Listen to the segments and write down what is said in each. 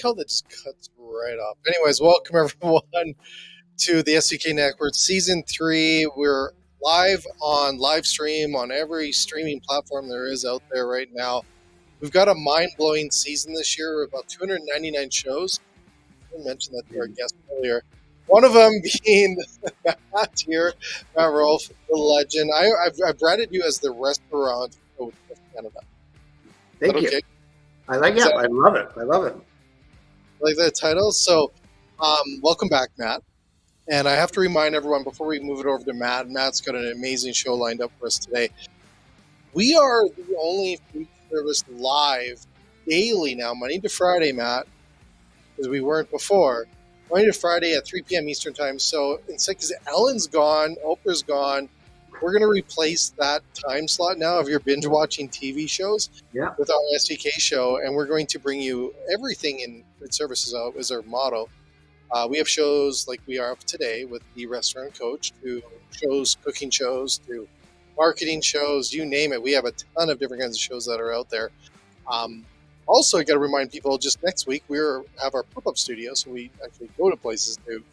how that just cuts right off. Anyways, welcome everyone to the SDK Network Season 3. We're live stream on every streaming platform there is out there right now. We've got a mind-blowing season this year, about 299 shows. I mentioned that to our guest earlier. One of them being Matt here, Matt Rolfe, the legend. I've branded you as the restaurant coach of Canada. Thank you. Okay? I love it. I love it. Like that title. So, welcome back, Matt. And I have to remind everyone before we move it over to Matt. Matt's got an amazing show lined up for us today. We are the only food service live daily now, Monday to Friday, Matt, because we weren't before. Monday to Friday at 3 p.m. Eastern time. So instead, because Ellen's gone, Oprah's gone, we're going to replace that time slot now of your binge watching TV shows with our SDK show, and we're going to bring you everything in food services as our motto. We have shows like we are up today with the restaurant coach, to shows, cooking shows, to marketing shows, you name it. We have a ton of different kinds of shows that are out there. Also, I got to remind people, just next week we have our pop-up studio, so we actually go to places too.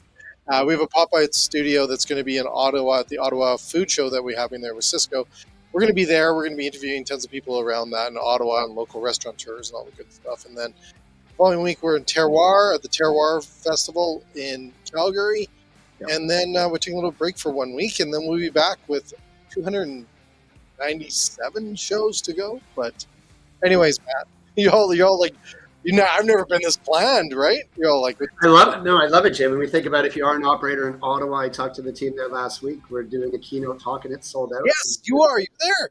We have a pop-up studio that's going to be in Ottawa at the Ottawa Food Show that we're having there with Cisco. We're going to be there. We're going to be interviewing tons of people around that in Ottawa and local restaurateurs and all the good stuff. And then the following week we're in Terroir at the Terroir Festival in Calgary. Yep. And then we're taking a little break for 1 week, and then we'll be back with 297 shows to go. But anyways, Matt, y'all like, I've never been this planned, right? You're all like, I love it. No, I love it, Jim. When we think about if you are an operator in Ottawa, I talked to the team there last week. We're doing a keynote talk, and it's sold out. Yes, you are. You're there.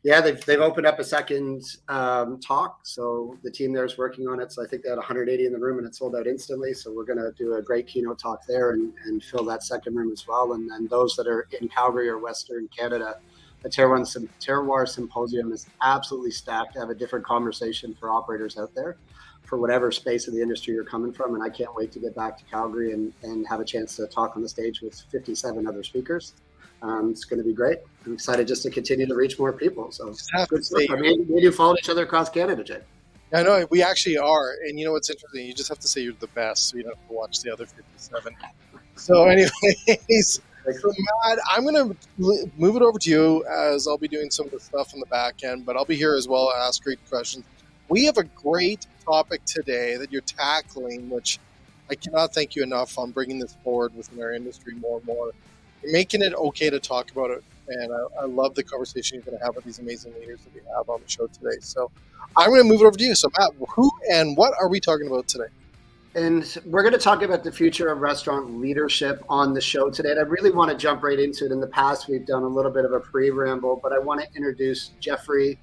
Yeah, they've opened up a second talk. So the team there is working on it. So I think they had 180 in the room, and it sold out instantly. So we're going to do a great keynote talk there and fill that second room as well. And then those that are in Calgary or Western Canada, the Terroir Symposium is absolutely stacked to have a different conversation for operators out there for whatever space of the industry you're coming from. And I can't wait to get back to Calgary and have a chance to talk on the stage with 57 other speakers. It's going to be great. I'm excited just to continue to reach more people. So good stuff. I mean, we do follow each other across Canada, Jay. I know, we actually are. And you know what's interesting? You just have to say you're the best, so you don't have to watch the other 57. So anyways, so Matt, I'm going to move it over to you, as I'll be doing some of the stuff on the back end, but I'll be here as well to ask great questions. We have a great topic today that you're tackling, which I cannot thank you enough on bringing this forward within our industry more and more. You're making it okay to talk about it, and I love the conversation you're going to have with these amazing leaders that we have on the show today. So I'm going to move it over to you. So Matt, who and what are we talking about today? And we're going to talk about the future of restaurant leadership on the show today. And I really want to jump right into it. In the past, we've done a little bit of a pre-ramble, but I want to introduce Jeffrey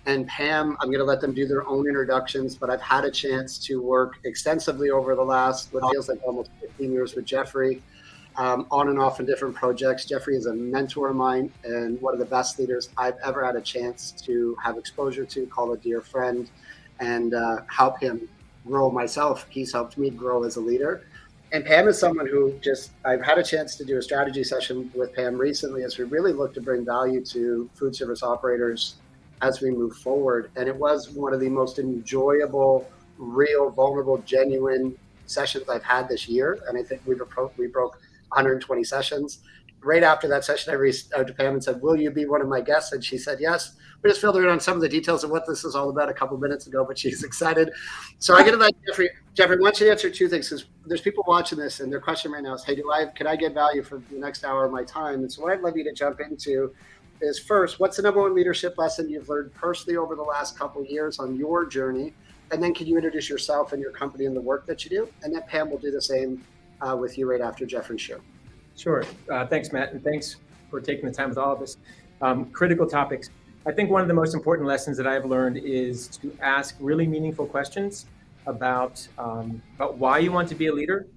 and Pam. I'm going to let them do their own introductions, but I've had a chance to work extensively over the last, what feels like almost 15 years with Jeffrey, on and off in different projects. Jeffrey is a mentor of mine and one of the best leaders I've ever had a chance to have exposure to, call a dear friend, and help him grow myself. He's helped me grow as a leader. And Pam is someone who I've had a chance to do a strategy session with Pam recently as we really look to bring value to food service operators as we move forward. And it was one of the most enjoyable, real, vulnerable, genuine sessions I've had this year. And I think we broke 120 sessions. Right after that session, I reached out to Pam and said, will you be one of my guests? And she said, yes. We just filled her in on some of the details of what this is all about a couple minutes ago, but she's excited. So I'm going to let Jeffrey, I want you to answer two things, because there's people watching this and their question right now is, hey, can I get value for the next hour of my time? And so what I'd love you to jump into is, first, what's the number one leadership lesson you've learned personally over the last couple of years on your journey? And then can you introduce yourself and your company and the work that you do? And then Pam will do the same with you right after Jeffrey's show. Sure. Thanks, Matt. And thanks for taking the time with all of us. Critical topics. I think one of the most important lessons that I've learned is to ask really meaningful questions about why you want to be a leader,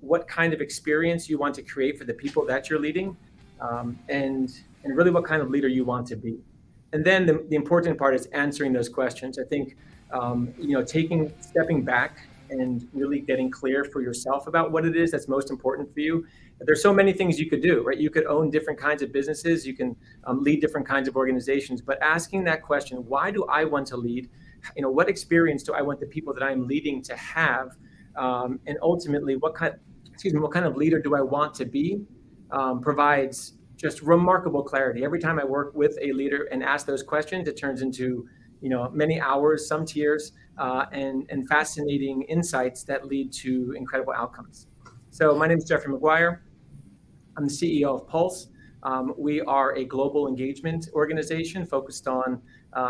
what kind of experience you want to create for the people that you're leading, and really what kind of leader you want to be. And then the important part is answering those questions. I think, stepping back and really getting clear for yourself about what it is that's most important for you. There's so many things you could do, right? You could own different kinds of businesses. You can lead different kinds of organizations. But asking that question, why do I want to lead? what experience do I want the people that I'm leading to have, and ultimately what kind of leader do I want to be, provides just remarkable clarity. Every time I work with a leader and ask those questions, it turns into many hours, some tears, and fascinating insights that lead to incredible outcomes. So my name is Jeffrey McGuire. I'm the CEO of Pulse. We are a global engagement organization focused on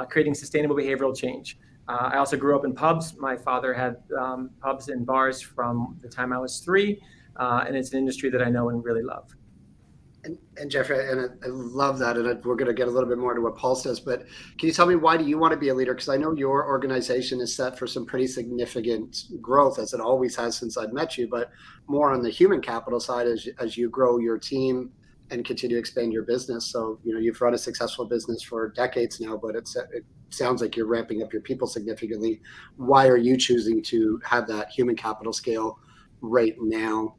creating sustainable behavioral change. I also grew up in pubs. My father had pubs and bars from the time I was 3, and it's an industry that I know and really love. And Jeffrey, and I love that, and we're going to get a little bit more into what Pulse does, but can you tell me, why do you want to be a leader? Because I know your organization is set for some pretty significant growth, as it always has since I've met you, but more on the human capital side as you grow your team and continue to expand your business. So, you've run a successful business for decades now, but it sounds like you're ramping up your people significantly. Why are you choosing to have that human capital scale right now?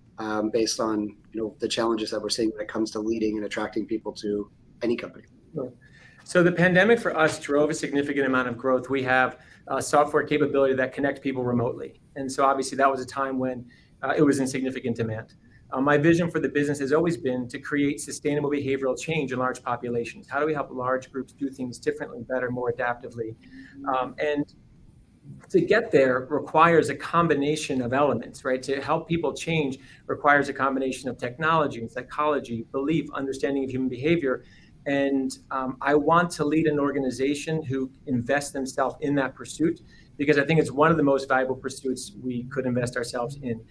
Based on the challenges that we're seeing when it comes to leading and attracting people to any company. So the pandemic for us drove a significant amount of growth. We have a software capability that connects people remotely, and so obviously that was a time when it was in significant demand. My vision for the business has always been to create sustainable behavioral change in large populations. How do we help large groups do things differently, better, more adaptively? And to get there requires a combination of elements, right? To help people change requires a combination of technology and psychology, belief, understanding of human behavior. And I want to lead an organization who invests themselves in that pursuit, because I think it's one of the most valuable pursuits we could invest ourselves in.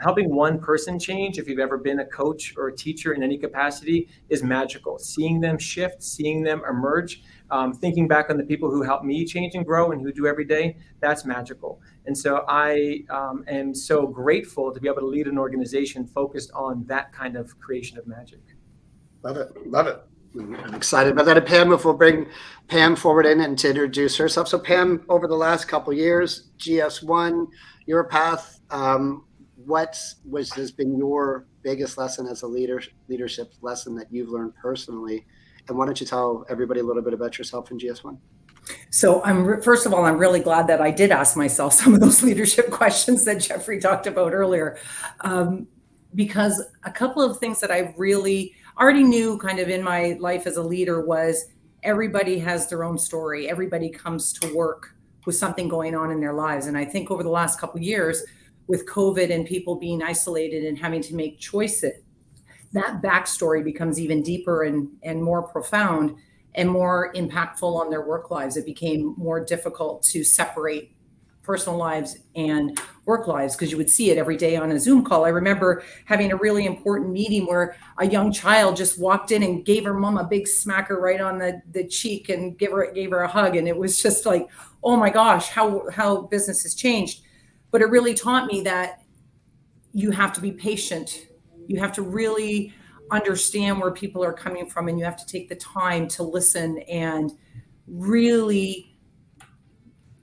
Helping one person change, if you've ever been a coach or a teacher in any capacity, is magical. Seeing them shift, seeing them emerge, thinking back on the people who helped me change and grow and who do every day, that's magical. And so I am so grateful to be able to lead an organization focused on that kind of creation of magic. Love it. Love it. I'm excited about that. And Pam, if we'll bring Pam forward in and to introduce herself. So Pam, over the last couple of years, GS1, your path, what has been your biggest lesson as a leadership lesson that you've learned personally? And why don't you tell everybody a little bit about yourself in GS1? So first of all, I'm really glad that I did ask myself some of those leadership questions that Jeffrey talked about earlier, because a couple of things that I really already knew kind of in my life as a leader was everybody has their own story. Everybody comes to work with something going on in their lives. And I think over the last couple of years with COVID and people being isolated and having to make choices, that backstory becomes even deeper and more profound and more impactful on their work lives. It became more difficult to separate personal lives and work lives, because you would see it every day on a Zoom call. I remember having a really important meeting where a young child just walked in and gave her mom a big smacker right on the cheek and gave her a hug. And it was just like, oh my gosh, how business has changed. But it really taught me that you have to be patient. You have to really understand where people are coming from, and you have to take the time to listen and really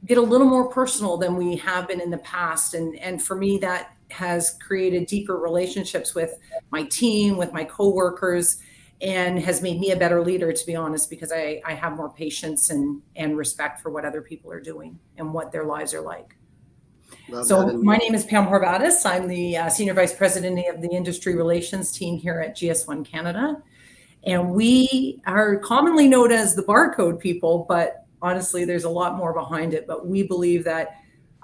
get a little more personal than we have been in the past. And for me, that has created deeper relationships with my team, with my coworkers, and has made me a better leader, to be honest, because I have more patience and respect for what other people are doing and what their lives are like. So my name is Pam Horvatis. I'm the Senior Vice President of the Industry Relations team here at GS1 Canada. And we are commonly known as the barcode people, but honestly, there's a lot more behind it. But we believe that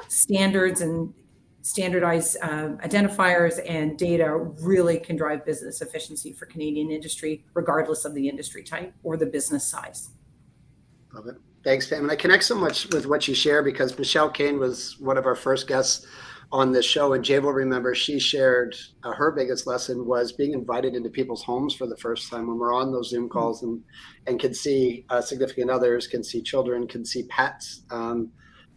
standards and standardized identifiers and data really can drive business efficiency for Canadian industry, regardless of the industry type or the business size. Love it. Thanks, Pam. And I connect so much with what you share, because Michelle Kane was one of our first guests on this show. And Jay will remember she shared her biggest lesson was being invited into people's homes for the first time when we're on those Zoom calls and can see significant others, can see children, can see pets,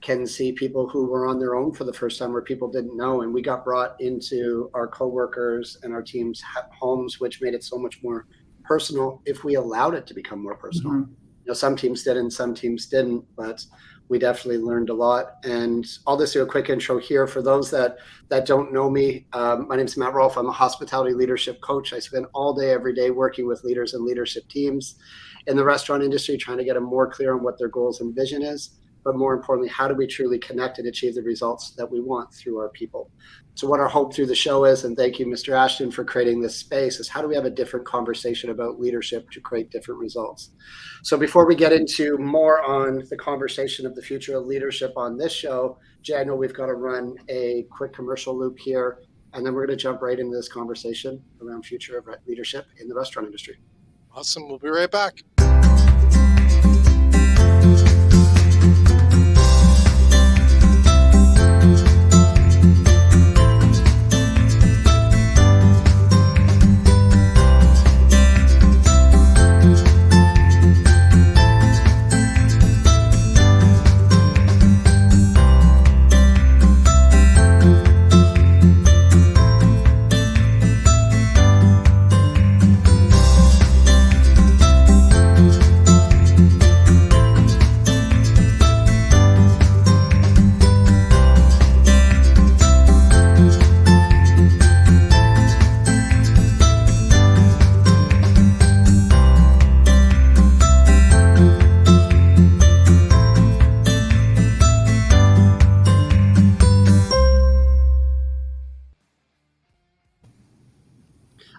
can see people who were on their own for the first time where people didn't know. And we got brought into our coworkers and our team's homes, which made it so much more personal if we allowed it to become more personal. Mm-hmm. Some teams did and some teams didn't, but we definitely learned a lot. And I'll just do a quick intro here for those that don't know me. My name is Matt Rolfe. I'm a hospitality leadership coach. I spend all day, every day working with leaders and leadership teams in the restaurant industry, trying to get them more clear on what their goals and vision is. but more importantly, how do we truly connect and achieve the results that we want through our people? So what our hope through the show is, and thank you, Mr. Ashton, for creating this space, is how do we have a different conversation about leadership to create different results? So before we get into more on the conversation of the future of leadership on this show, Jay, I know we've got to run a quick commercial loop here, and then we're going to jump right into this conversation around future of leadership in the restaurant industry. Awesome. We'll be right back.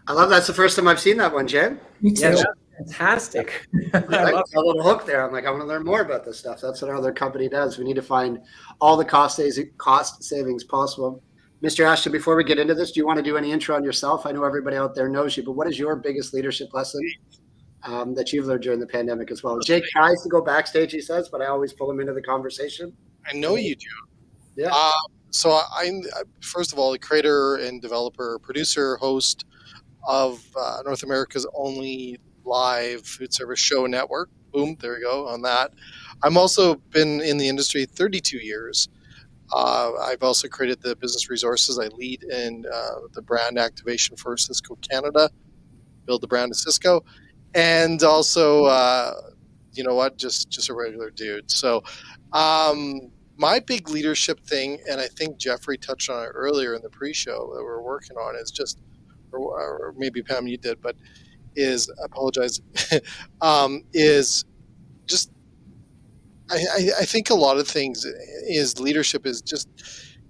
I love that's the first time I've seen that one, Jay. Me too. Yeah, fantastic. I love a little hook there. I'm like, I want to learn more about this stuff. That's what our other company does. We need to find all the cost savings possible. Mr. Ashton, before we get into this, do you want to do any intro on yourself? I know everybody out there knows you, but what is your biggest leadership lesson that you've learned during the pandemic as well? Jake tries to go backstage, he says, but I always pull him into the conversation. I know you do. Yeah. So I'm, first of all, the creator and developer, producer, host of North America's only live food service show network. Boom, there we go on that. I'm also been in the industry 32 years. I've also created the business resources. I lead in the brand activation for Cisco Canada, build the brand of Cisco, and also, you know what, just a regular dude. So my big leadership thing, and I think Jeffrey touched on it earlier in the pre-show that we're working on, is just, or maybe Pam, you did, but is, I apologize, is just, I think a lot of things is leadership is just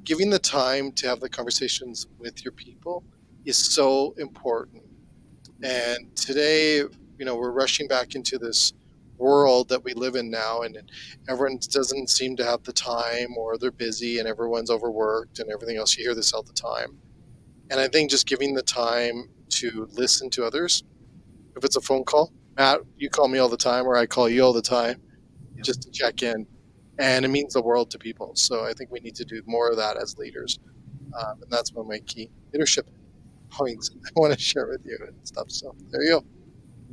giving the time to have the conversations with your people is so important. And today, you know, we're rushing back into this world that we live in now, and everyone doesn't seem to have the time, or they're busy and everyone's overworked and everything else. You hear this all the time. And I think just giving the time to listen to others, if it's a phone call, Matt, you call me all the time, or I call you all the time, just to check in, and it means the world to people. So I think we need to do more of that as leaders, and that's one of my key leadership points I want to share with you and stuff. So there you go.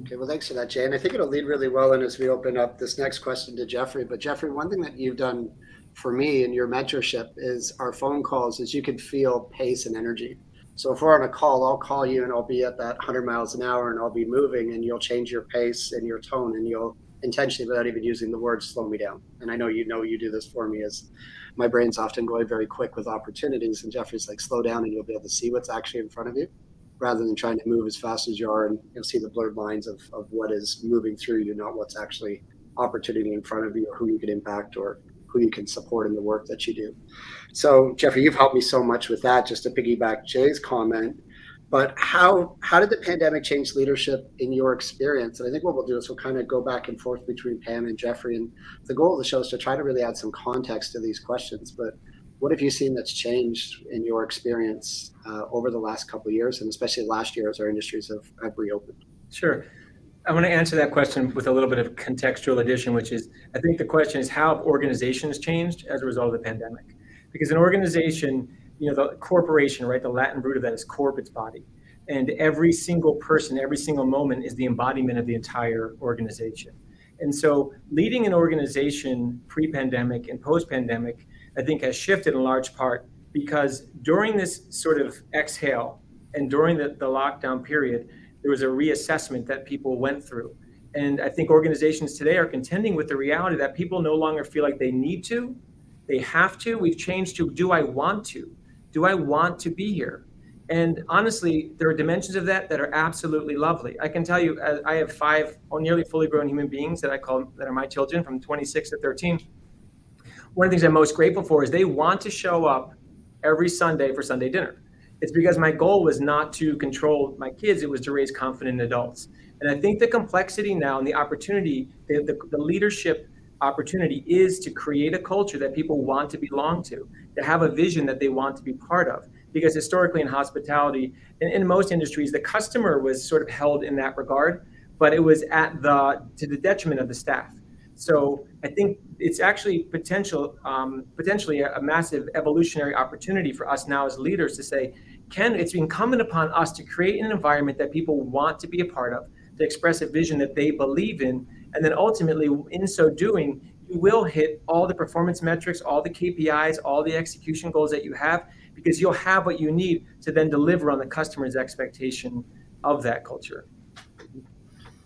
Okay, well, thanks for that, Jay. And I think it'll lead really well in as we open up this next question to Jeffrey. But Jeffrey, one thing that you've done for me in your mentorship is our phone calls, is you can feel pace and energy. So if we're on a call, I'll call you and I'll be at that 100 miles an hour and I'll be moving, and you'll change your pace and your tone, and you'll intentionally, without even using the word, slow me down. And I know you do this for me, as my brain's often going very quick with opportunities, and Jeffrey's like, slow down and you'll be able to see what's actually in front of you, rather than trying to move as fast as you are, and you'll see the blurred lines of what is moving through you, not what's actually opportunity in front of you, or who you can impact, or who you can support in the work that you do. So Jeffrey, you've helped me so much with that, just to piggyback Jay's comment. But how did the pandemic change leadership in your experience? And I think what we'll do is we'll kind of go back and forth between Pam and Jeffrey. And the goal of the show is to try to really add some context to these questions. But what have you seen that's changed in your experience over the last couple of years, and especially last year as our industries have reopened? Sure. I want to answer that question with a little bit of contextual addition, which is, I think the question is, how have organizations changed as a result of the pandemic? Because an organization, you know, the corporation, right, the Latin root of that is corp, its body. And every single person, every single moment is the embodiment of the entire organization. And so leading an organization pre-pandemic and post-pandemic, I think, has shifted in large part because during this sort of exhale and during the lockdown period, there was a reassessment that people went through. And I think organizations today are contending with the reality that people no longer feel like they need to, they have to. We've changed to, do I want to? Do I want to be here? And honestly, there are dimensions of that are absolutely lovely. I can tell you, I have 5 nearly fully grown human beings that I call, that are my children, from 26 to 13. one of the things I'm most grateful for is they want to show up every Sunday for Sunday dinner. It's because my goal was not to control my kids, it was to raise confident adults. And I think the complexity now and the opportunity, the leadership opportunity is to create a culture that people want to belong to have a vision that they want to be part of. Because historically in hospitality, and in most industries, the customer was sort of held in that regard, but it was to the detriment of the staff. So I think it's actually potentially a massive evolutionary opportunity for us now as leaders to say, it's incumbent upon us to create an environment that people want to be a part of, to express a vision that they believe in, and then ultimately, in so doing, you will hit all the performance metrics, all the KPIs, all the execution goals that you have, because you'll have what you need to then deliver on the customer's expectation of that culture.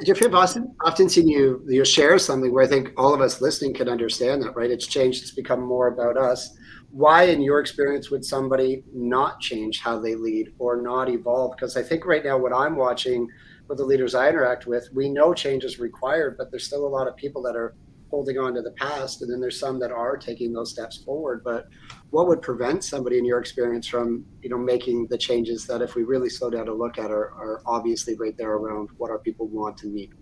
Jeffrey, I've often seen you share something where I think all of us listening can understand that, right? It's changed. It's become more about us. Why, in your experience, would somebody not change how they lead or not evolve? Because I think right now what I'm watching with the leaders I interact with, we know change is required, but there's still a lot of people that are holding on to the past. And then there's some that are taking those steps forward. But what would prevent somebody in your experience from, making the changes that, if we really slow down to look at, are obviously right there around what our people want to need?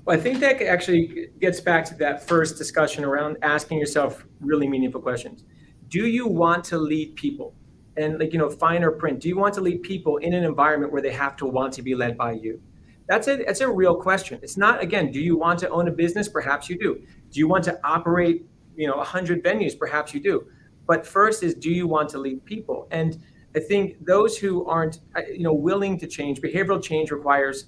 Well, I think that actually gets back to that first discussion around asking yourself really meaningful questions. Do you want to lead people? And finer print, do you want to lead people in an environment where they have to want to be led by you? That's a real question. It's not, again, do you want to own a business? Perhaps you do. Do you want to operate, 100 venues? Perhaps you do. But first is, do you want to lead people? And I think those who aren't, willing to change, behavioral change requires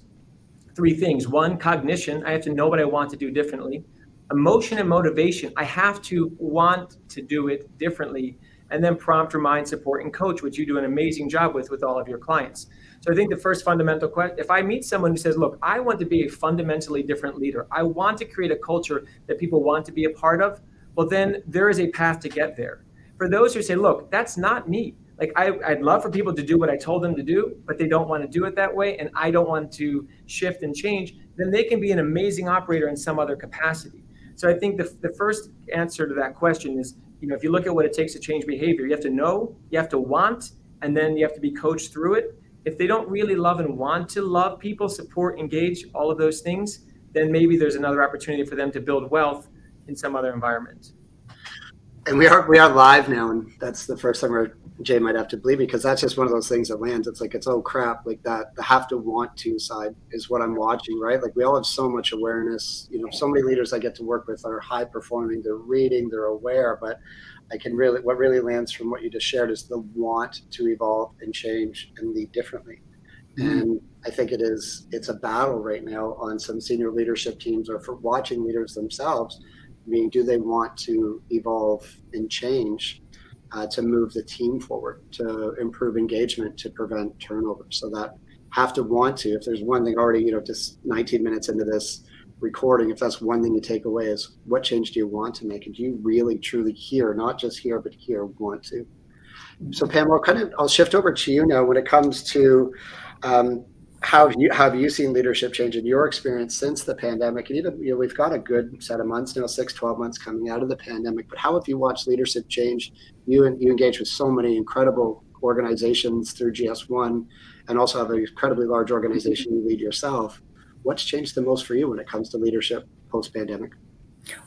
three things. One, cognition. I have to know what I want to do differently. Emotion and motivation. I have to want to do it differently. And then prompt, remind, support, and coach, which you do an amazing job with all of your clients. So I think the first fundamental question, if I meet someone who says, look, I want to be a fundamentally different leader, I want to create a culture that people want to be a part of, well, then there is a path to get there. For those who say, look, that's not me. Like, I'd love for people to do what I told them to do, but they don't want to do it that way, and I don't want to shift and change, then they can be an amazing operator in some other capacity. So I think the first answer to that question is, if you look at what it takes to change behavior, you have to know, you have to want, and then you have to be coached through it. If they don't really love and want to love people, support, engage, all of those things, then maybe there's another opportunity for them to build wealth in some other environment. And we are live now, and that's the first time where Jay might have to believe me, because that's just one of those things that lands. It's like, it's oh crap, like that. The have to want to side is what I'm watching, right? Like, we all have so much awareness. So many leaders I get to work with are high performing. They're reading, they're aware, but what really lands from what you just shared is the want to evolve and change and lead differently. And I think it's a battle right now on some senior leadership teams, or for watching leaders themselves. Meaning, do they want to evolve and change to move the team forward, to improve engagement, to prevent turnover? So that have to want to, if there's one thing already, just 19 minutes into this recording, if that's one thing you take away, is what change do you want to make? And do you really, truly not just hear, but want to? So Pam, I'll shift over to you now when it comes to how have you seen leadership change in your experience since the pandemic? And even, we've got a good set of months now, 6-12 months coming out of the pandemic, but how have you watched leadership change? You engage with so many incredible organizations through GS1, and also have an incredibly large organization you lead yourself. What's changed the most for you when it comes to leadership post-pandemic?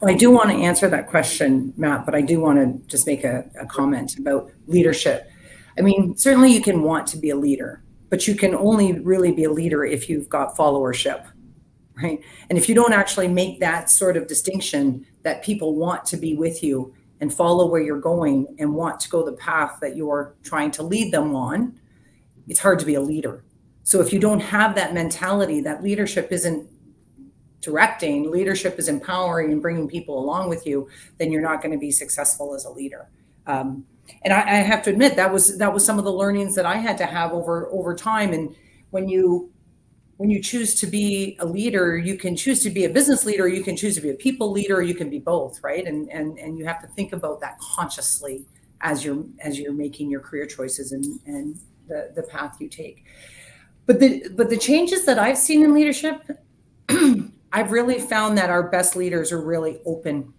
Well, I do want to answer that question, Matt, but I do want to just make a comment about leadership. I mean, certainly you can want to be a leader, but you can only really be a leader if you've got followership, right? And if you don't actually make that sort of distinction that people want to be with you and follow where you're going and want to go the path that you're trying to lead them on, it's hard to be a leader. So if you don't have that mentality that leadership isn't directing, leadership is empowering and bringing people along with you, then you're not going to be successful as a leader. And I have to admit, that was some of the learnings that I had to have over time. And when you choose to be a leader, you can choose to be a business leader, you can choose to be a people leader, you can be both, right? And you have to think about that consciously as you're making your career choices and the path you take. But the changes that I've seen in leadership, I've really found that our best leaders are really open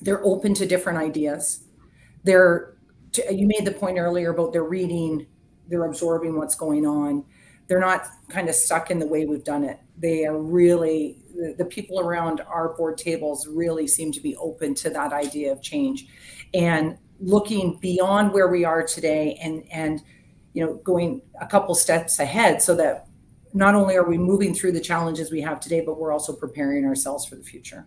They're open to different ideas. You made the point earlier about they're reading, they're absorbing what's going on. They're not kind of stuck in the way we've done it. They are really, the people around our board tables really seem to be open to that idea of change and looking beyond where we are today and going a couple steps ahead, so that not only are we moving through the challenges we have today, but we're also preparing ourselves for the future.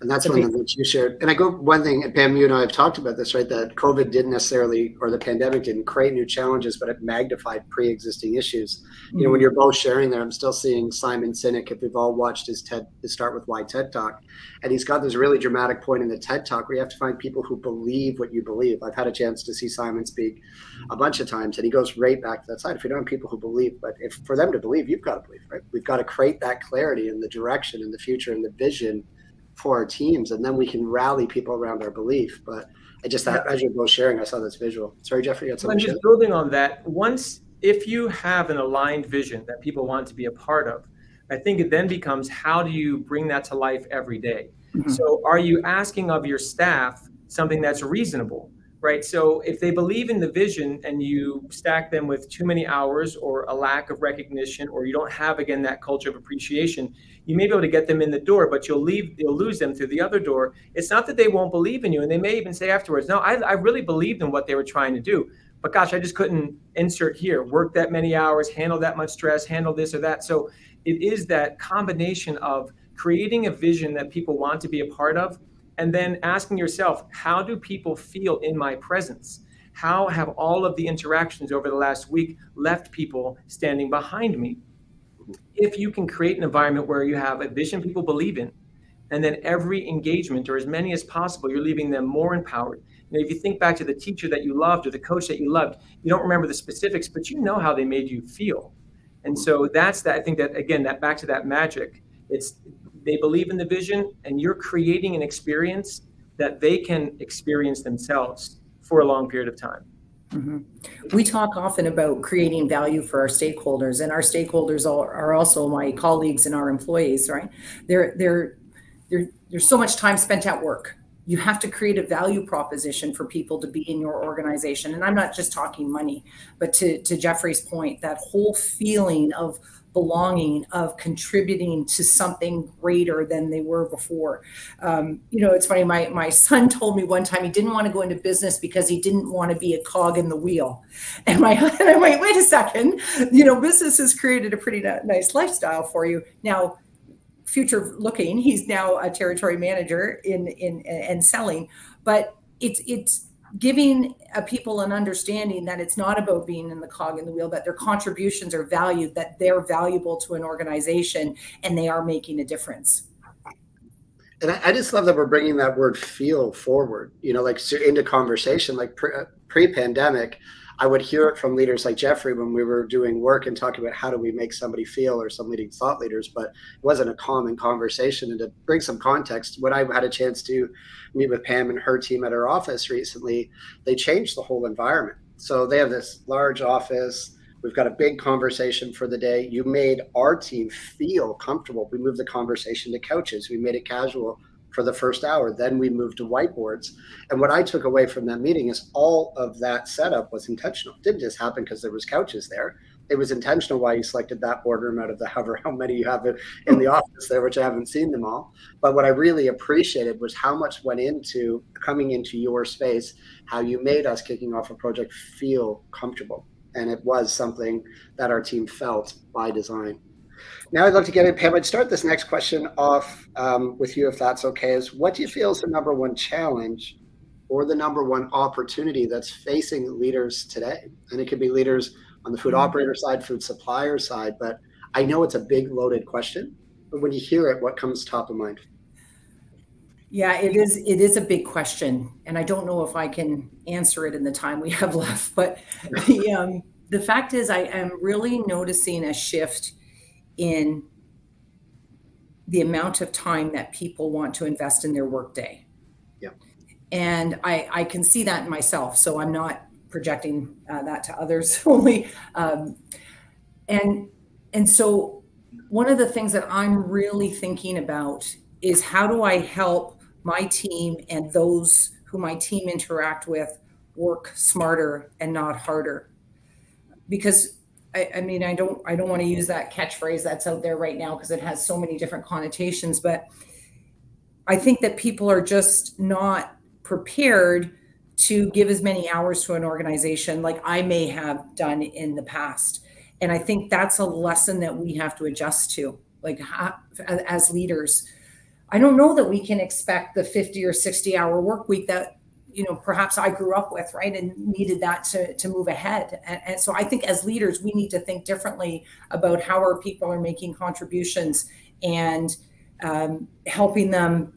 And that's one of which you shared. And I go one thing, and Pam, you and I have talked about this, right? That COVID didn't necessarily, or the pandemic didn't create new challenges, but it magnified pre-existing issues. Mm-hmm. When you're both sharing there, I'm still seeing Simon Sinek, if we've all watched his Start With Why TED Talk. And he's got this really dramatic point in the TED Talk where you have to find people who believe what you believe. I've had a chance to see Simon speak a bunch of times, and he goes right back to that side. If you don't have people who believe, but if for them to believe, you've got to believe, right? We've got to create that clarity in the direction and the future and the vision for our teams, and then we can rally people around our belief. But I just thought, as you're both sharing, I saw this visual. Sorry, Jeffrey, you had something. I'm just building on that. If you have an aligned vision that people want to be a part of, I think it then becomes, how do you bring that to life every day? Mm-hmm. So are you asking of your staff something that's reasonable, right? So if they believe in the vision and you stack them with too many hours or a lack of recognition, or you don't have, again, that culture of appreciation, you may be able to get them in the door, but you'll lose them through the other door. It's not that they won't believe in you. And they may even say afterwards, no, I really believed in what they were trying to do, but gosh, I just couldn't insert here, work that many hours, handle that much stress, handle this or that. So it is that combination of creating a vision that people want to be a part of, and then asking yourself, how do people feel in my presence? How have all of the interactions over the last week left people standing behind me? If you can create an environment where you have a vision people believe in, and then every engagement, or as many as possible, you're leaving them more empowered. If you think back to the teacher that you loved or the coach that you loved, you don't remember the specifics, but you know how they made you feel. And so that's that. I think that, again, that back to that magic, they believe in the vision, and you're creating an experience that they can experience themselves for a long period of time. Mm-hmm. We talk often about creating value for our stakeholders, and our stakeholders are also my colleagues and our employees, right? There's so much time spent at work. You have to create a value proposition for people to be in your organization. And I'm not just talking money, but to Jeffrey's point, that whole feeling of belonging, of contributing to something greater than they were before. It's funny, my son told me one time he didn't want to go into business because he didn't want to be a cog in the wheel. And I went, wait a second, business has created a pretty nice lifestyle for you. Now, future looking, he's now a territory manager in selling, but it's giving people an understanding that it's not about being in the cog in the wheel, that their contributions are valued, that they're valuable to an organization, and they are making a difference. And I just love that we're bringing that word feel forward, into conversation. Like pre-pandemic, I would hear it from leaders like Jeffrey when we were doing work and talking about how do we make somebody feel, or some leading thought leaders, but it wasn't a common conversation. And to bring some context, when I had a chance to meet with Pam and her team at her office recently, they changed the whole environment. So they have this large office. We've got a big conversation for the day. You made our team feel comfortable. We moved the conversation to couches. We made it casual for the first hour. Then we moved to whiteboards. And what I took away from that meeting is all of that setup was intentional. It didn't just happen because there was couches there. It was intentional why you selected that boardroom out of the however how many you have in the office there, which I haven't seen them all. But what I really appreciated was how much went into coming into your space, how you made us kicking off a project feel comfortable. And it was something that our team felt by design. Now I'd love to get in, Pam. I'd start this next question off with you, if that's okay, is what do you feel is the number one challenge or the number one opportunity that's facing leaders today? And it could be leaders on the food operator side, food supplier side, but I know it's a big loaded question, but when you hear it, what comes top of mind? Yeah, it is a big question. And I don't know if I can answer it in the time we have left, but the fact is I am really noticing a shift in the amount of time that people want to invest in their workday. Yeah. And I can see that in myself. So I'm not projecting that to others only. And so one of the things that I'm really thinking about is how do I help my team and those who my team interact with work smarter and not harder. Because I mean, I don't want to use that catchphrase that's out there right now because it has so many different connotations, but I think that people are just not prepared to give as many hours to an organization like I may have done in the past. And I think that's a lesson that we have to adjust to, like as leaders. I don't know that we can expect the 50 or 60-hour work week that, perhaps I grew up with, right? And needed that to move ahead. And so I think as leaders, we need to think differently about how our people are making contributions and helping them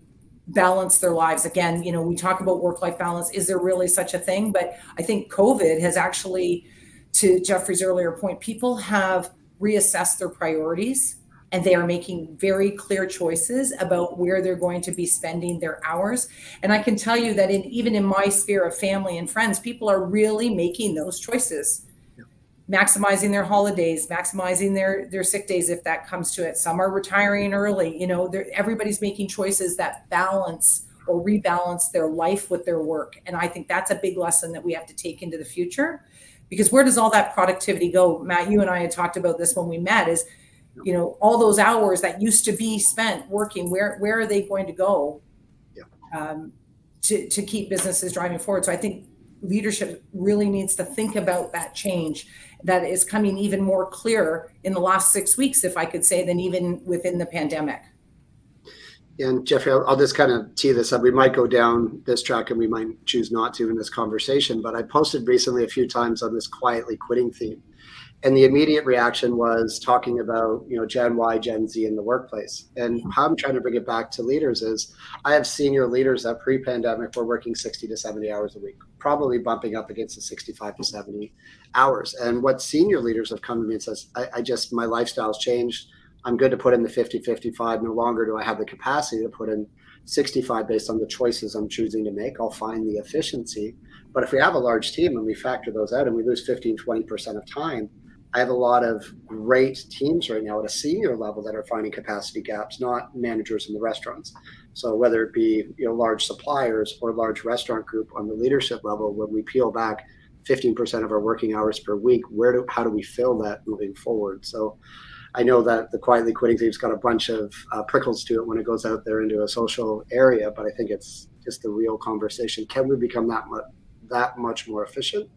balance their lives. Again, we talk about work-life balance. Is there really such a thing? But I think COVID has actually, to Jeffrey's earlier point, people have reassessed their priorities and they are making very clear choices about where they're going to be spending their hours. And I can tell you that even in my sphere of family and friends, people are really making those choices, maximizing their holidays, maximizing their sick days if that comes to it. Some are retiring early. Everybody's making choices that balance or rebalance their life with their work. And I think that's a big lesson that we have to take into the future, because where does all that productivity go? Matt, you and I had talked about this when we met, is all those hours that used to be spent working, where are they going to go to keep businesses driving forward? So I think leadership really needs to think about that change that is coming even more clear in the last 6 weeks, if I could say, than even within the pandemic. And Jeffrey, I'll just kind of tee this up. We might go down this track and we might choose not to in this conversation, but I posted recently a few times on this quietly quitting theme. And the immediate reaction was talking about, Gen Y, Gen Z in the workplace. And how I'm trying to bring it back to leaders is I have senior leaders that pre-pandemic were working 60 to 70 hours a week, probably bumping up against the 65 to 70 hours. And what senior leaders have come to me and says, my lifestyle's changed. I'm good to put in the 50, 55. No longer do I have the capacity to put in 65 based on the choices I'm choosing to make. I'll find the efficiency. But if we have a large team and we factor those out and we lose 15, 20% of time, I have a lot of great teams right now at a senior level that are finding capacity gaps, not managers in the restaurants. So whether it be large suppliers or large restaurant group on the leadership level, when we peel back 15% of our working hours per week, how do we fill that moving forward? So I know that the quietly quitting theme's got a bunch of prickles to it when it goes out there into a social area, but I think it's just the real conversation. Can we become that much more efficient?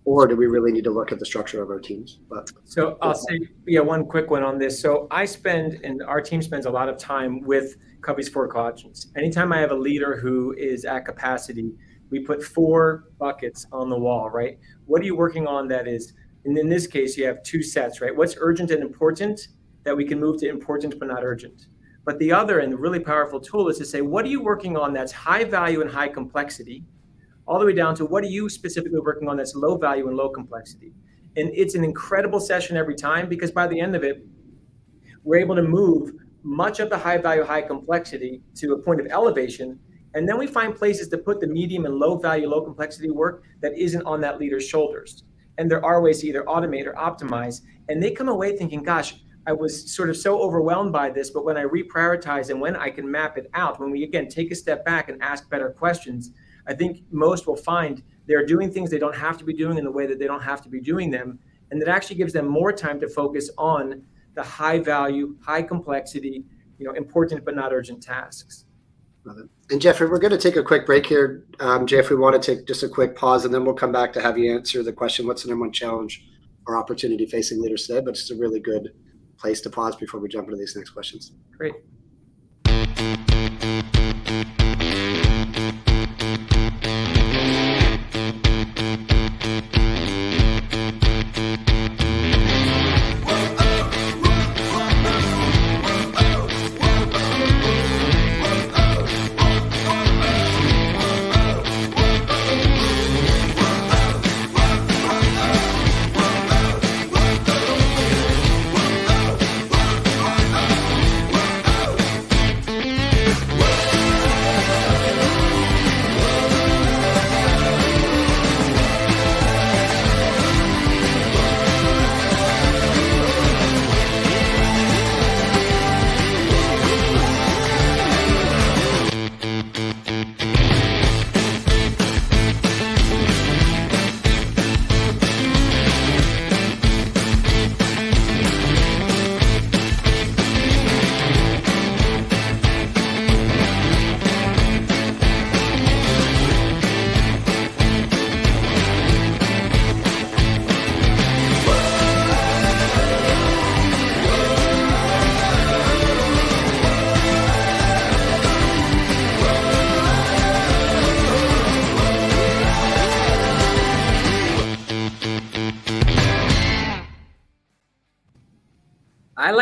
Or do we really need to look at the structure of our teams? So I'll say, one quick one on this. So our team spends a lot of time with Covey's 4 quadrants. Anytime I have a leader who is at capacity, we put 4 buckets on the wall, right? What are you working on that is, and in this case, you have 2 sets, right? What's urgent and important that we can move to important but not urgent? But the other and really powerful tool is to say, what are you working on that's high value and high complexity, all the way down to what are you specifically working on that's low value and low complexity? And it's an incredible session every time, because by the end of it, we're able to move much of the high value, high complexity to a point of elevation. And then we find places to put the medium and low value, low complexity work that isn't on that leader's shoulders. And there are ways to either automate or optimize. And they come away thinking, gosh, I was sort of so overwhelmed by this, but when I reprioritize and when I can map it out, when we, again, take a step back and ask better questions, I think most will find they're doing things they don't have to be doing in the way that they don't have to be doing them. And that actually gives them more time to focus on the high value, high complexity, important but not urgent tasks. Love it. And Jeffrey, we're going to take a quick break here. Jeffrey, we want to take just a quick pause, and then we'll come back to have you answer the question, what's the number one challenge or opportunity facing leaders today? But it's a really good place to pause before we jump into these next questions. Great.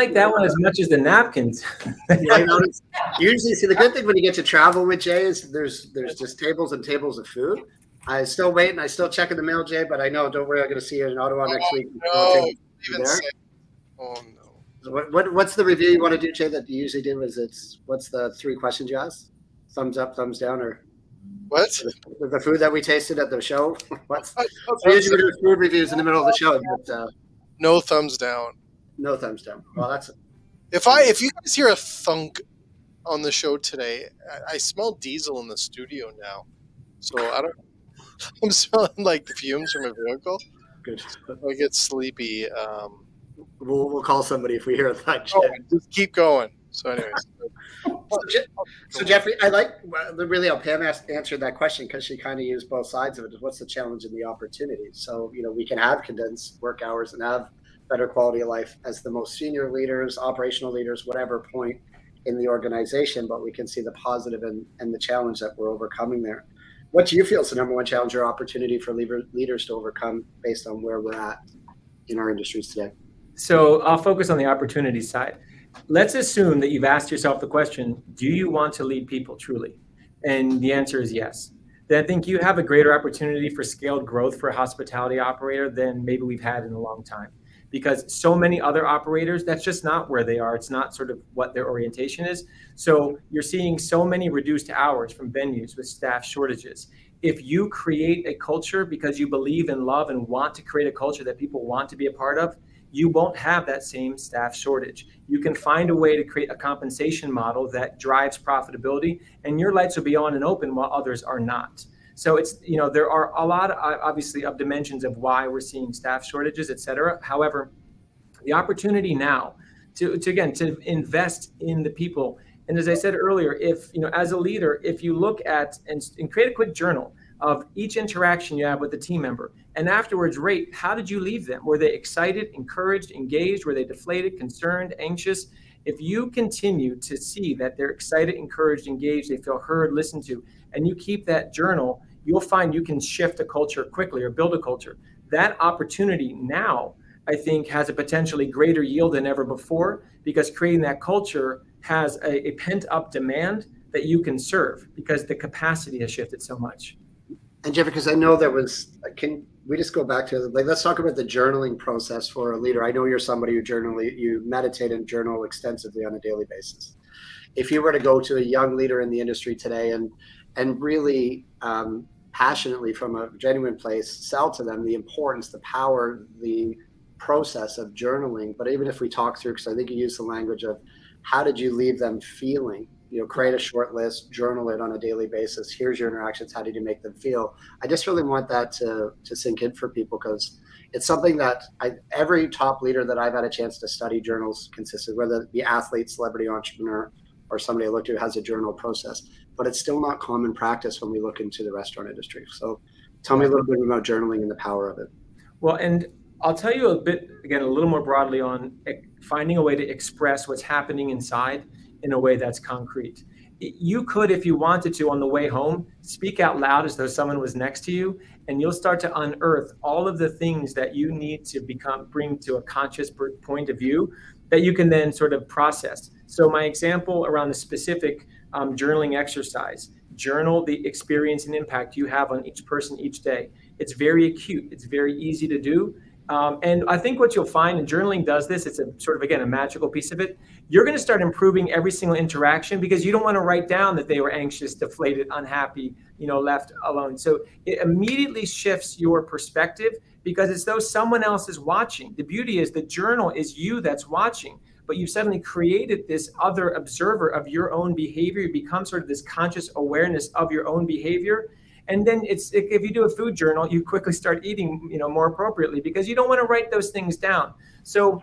like that one as much as the napkins. I noticed. Usually, see, the good thing when you get to travel with Jay is there's just tables and tables of food. I still wait and I still checking the mail, Jay, but I know, don't worry, I'm going to see you in Ottawa next week. No, even say, oh no. What's the review you want to do, Jay, that you usually do? What's the 3 questions you ask? Thumbs up, thumbs down, or what? The food that we tasted at the show? Usually we do food reviews in the middle of the show, but no thumbs down. No thumbs down. Well, that's if you guys hear a thunk on the show today, I smell diesel in the studio now, so I'm smelling like the fumes from a vehicle. Good. I get sleepy. We'll call somebody if we hear that. Just keep going. So, anyways. So Jeffrey, I like really how Pam answered that question because she kind of used both sides of it. What's the challenge and the opportunity? So, we can have condensed work hours and have better quality of life as the most senior leaders, operational leaders, whatever point in the organization, but we can see the positive and the challenge that we're overcoming there. What do you feel is the number one challenge or opportunity for leaders to overcome based on where we're at in our industries today? So I'll focus on the opportunity side. Let's assume that you've asked yourself the question, do you want to lead people truly? And the answer is yes. Then I think you have a greater opportunity for scaled growth for a hospitality operator than maybe we've had in a long time. Because so many other operators, that's just not where they are. It's not sort of what their orientation is. So you're seeing so many reduced hours from venues with staff shortages. If you create a culture because you believe in love and want to create a culture that people want to be a part of, you won't have that same staff shortage. You can find a way to create a compensation model that drives profitability, and your lights will be on and open while others are not. So it's, there are a lot, obviously, of dimensions of why we're seeing staff shortages, et cetera. However, the opportunity now to invest in the people. And as I said earlier, if, as a leader, if you look at and create a quick journal of each interaction you have with the team member, and afterwards rate, how did you leave them? Were they excited, encouraged, engaged? Were they deflated, concerned, anxious? If you continue to see that they're excited, encouraged, engaged, they feel heard, listened to, and you keep that journal, you'll find you can shift a culture quickly or build a culture. That opportunity now, I think, has a potentially greater yield than ever before, because creating that culture has a pent-up demand that you can serve because the capacity has shifted so much. And Jeff, because I know can we just go back to, let's talk about the journaling process for a leader. I know you're somebody you meditate and journal extensively on a daily basis. If you were to go to a young leader in the industry today and really passionately, from a genuine place, sell to them the importance, the power, the process of journaling. But even if we talk through, because I think you used the language of how did you leave them feeling? Create a short list, journal it on a daily basis. Here's your interactions. How did you make them feel? I just really want that to sink in for people, because it's something that every top leader that I've had a chance to study journals consistent, whether it be athlete, celebrity, entrepreneur, or somebody I look to has a journal process, but it's still not common practice when we look into the restaurant industry. So tell me a little bit about journaling and the power of it. Well, and I'll tell you a little more broadly on finding a way to express what's happening inside in a way that's concrete. You could, if you wanted to, on the way home, speak out loud as though someone was next to you, and you'll start to unearth all of the things that you need to bring to a conscious point of view that you can then sort of process. So my example around the specific journaling exercise, journal the experience and impact you have on each person each day. It's very acute. It's very easy to do. And I think what you'll find, and journaling does this, it's a sort of, again, a magical piece of it. You're going to start improving every single interaction because you don't want to write down that they were anxious, deflated, unhappy, left alone. So it immediately shifts your perspective because it's though someone else is watching. The beauty is the journal is you that's watching, but you've suddenly created this other observer of your own behavior. You become sort of this conscious awareness of your own behavior. And then if you do a food journal, you quickly start eating, more appropriately because you don't want to write those things down. So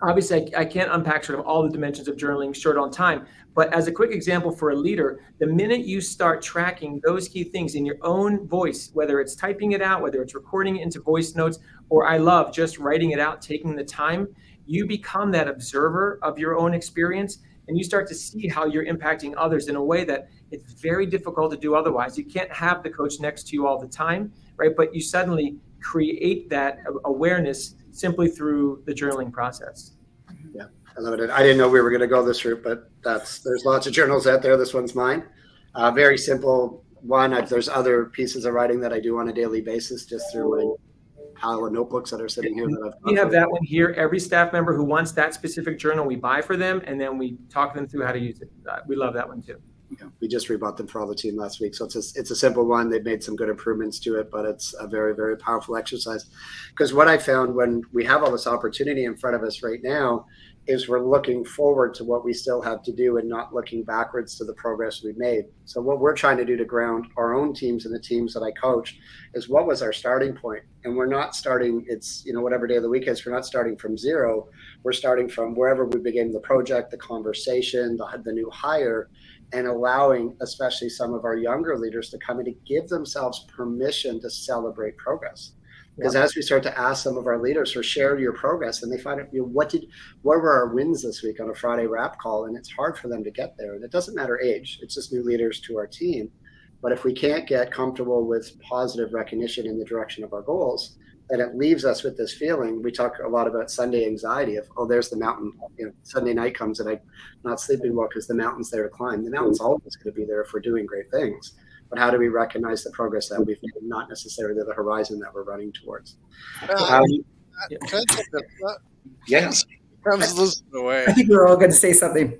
obviously I can't unpack sort of all the dimensions of journaling short on time, but as a quick example for a leader, the minute you start tracking those key things in your own voice, whether it's typing it out, whether it's recording it into voice notes, or I love just writing it out, taking the time, you become that observer of your own experience. And you start to see how you're impacting others in a way that it's very difficult to do otherwise. You can't have the coach next to you all the time, right? But you suddenly create that awareness simply through the journaling process. Yeah. I love it. I didn't know we were going to go this route, but there's lots of journals out there. This one's mine. Very simple one. There's other pieces of writing that I do on a daily basis just through my pile of notebooks that are sitting here that I've. We have that one here. Every staff member who wants that specific journal, we buy for them, and then we talk them through how to use it. We love that one too. Yeah, we just rebought them for all the team last week. So it's a simple one. They've made some good improvements to it, but it's a very, very powerful exercise. Because what I found when we have all this opportunity in front of us right now is we're looking forward to what we still have to do and not looking backwards to the progress we've made. So what we're trying to do to ground our own teams and the teams that I coach is what was our starting point? And we're not starting, it's, whatever day of the week is, we're not starting from zero. We're starting from wherever we began the project, the conversation, the new hire, and allowing especially some of our younger leaders to come in to give themselves permission to celebrate progress. Because as we start to ask some of our leaders for share your progress, and they find out, what were our wins this week on a Friday wrap call, and it's hard for them to get there. And it doesn't matter age; it's just new leaders to our team. But if we can't get comfortable with positive recognition in the direction of our goals, then it leaves us with this feeling. We talk a lot about Sunday anxiety of, oh, there's the mountain. Sunday night comes and I'm not sleeping well because the mountain's there to climb. The mountain's always going to be there if we're doing great things. But how do we recognize the progress that we've made, not necessarily the horizon that we're running towards? Can I jump in? Yes. I was listening away. I think we're all going to say something.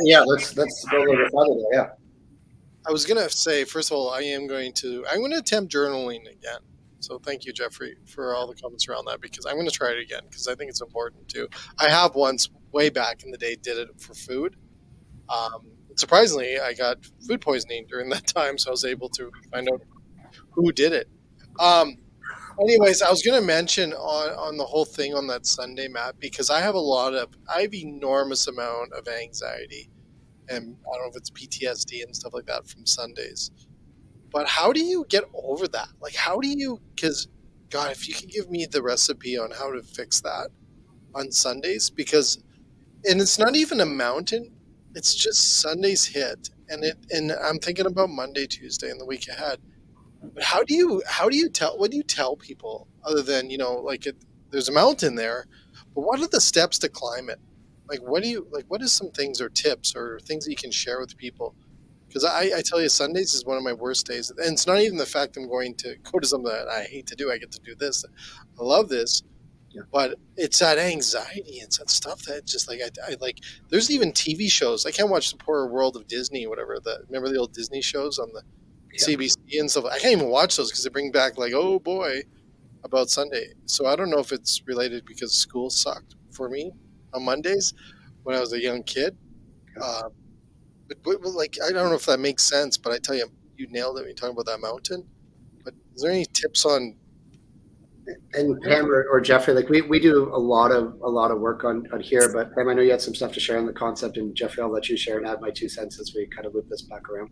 Yeah, let's go a little bit further there. Yeah. I was gonna say, first of all, I'm going to attempt journaling again. So thank you, Jeffrey, for all the comments around that, because I'm going to try it again because I think it's important too. I have once, way back in the day, did it for food. Surprisingly, I got food poisoning during that time, so I was able to find out who did it. Anyways, I was going to mention on the whole thing on that Sunday, Matt, because I have enormous amount of anxiety, and I don't know if it's PTSD and stuff like that from Sundays. But how do you get over that? Like, because, God, if you could give me the recipe on how to fix that on Sundays, and it's not even a mountain, it's just Sundays hit. And I'm thinking about Monday, Tuesday, and the week ahead. But what do you tell people other than, there's a mountain there, but what are the steps to climb it? What is some things or tips or things that you can share with people? Because I tell you, Sundays is one of my worst days. And it's not even the fact I'm going to go to something that I hate to do. I get to do this. I love this. Yeah. But it's that anxiety and that stuff that just I like. There's even TV shows. I can't watch The Poor World of Disney or whatever. Remember the old Disney shows on the CBC and stuff? I can't even watch those because they bring back oh boy, about Sunday. So I don't know if it's related because school sucked for me on Mondays when I was a young kid. But I don't know if that makes sense, but I tell you, you nailed it when you're talking about that mountain. But is there any tips on? And Pam or Jeffrey, we do a lot of work on here, but Pam, I know you had some stuff to share on the concept, and Jeffrey, I'll let you share and add my 2 cents as we kind of loop this back around.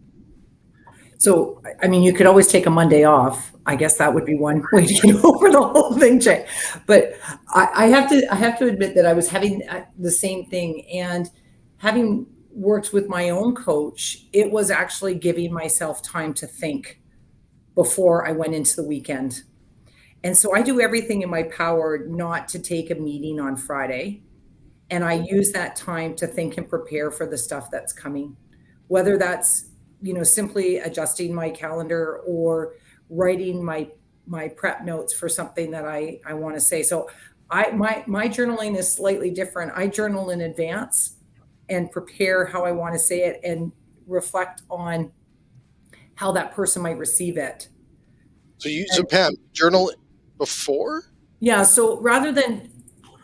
So, I mean, you could always take a Monday off. I guess that would be one way to get over the whole thing, Jay. But I have to admit that I was having the same thing, and having worked with my own coach, it was actually giving myself time to think before I went into the weekend. And so I do everything in my power not to take a meeting on Friday. And I use that time to think and prepare for the stuff that's coming, whether that's, simply adjusting my calendar or writing my prep notes for something that I want to say. So my journaling is slightly different. I journal in advance and prepare how I want to say it and reflect on how that person might receive it. So Pam, journal before? Yeah. So rather than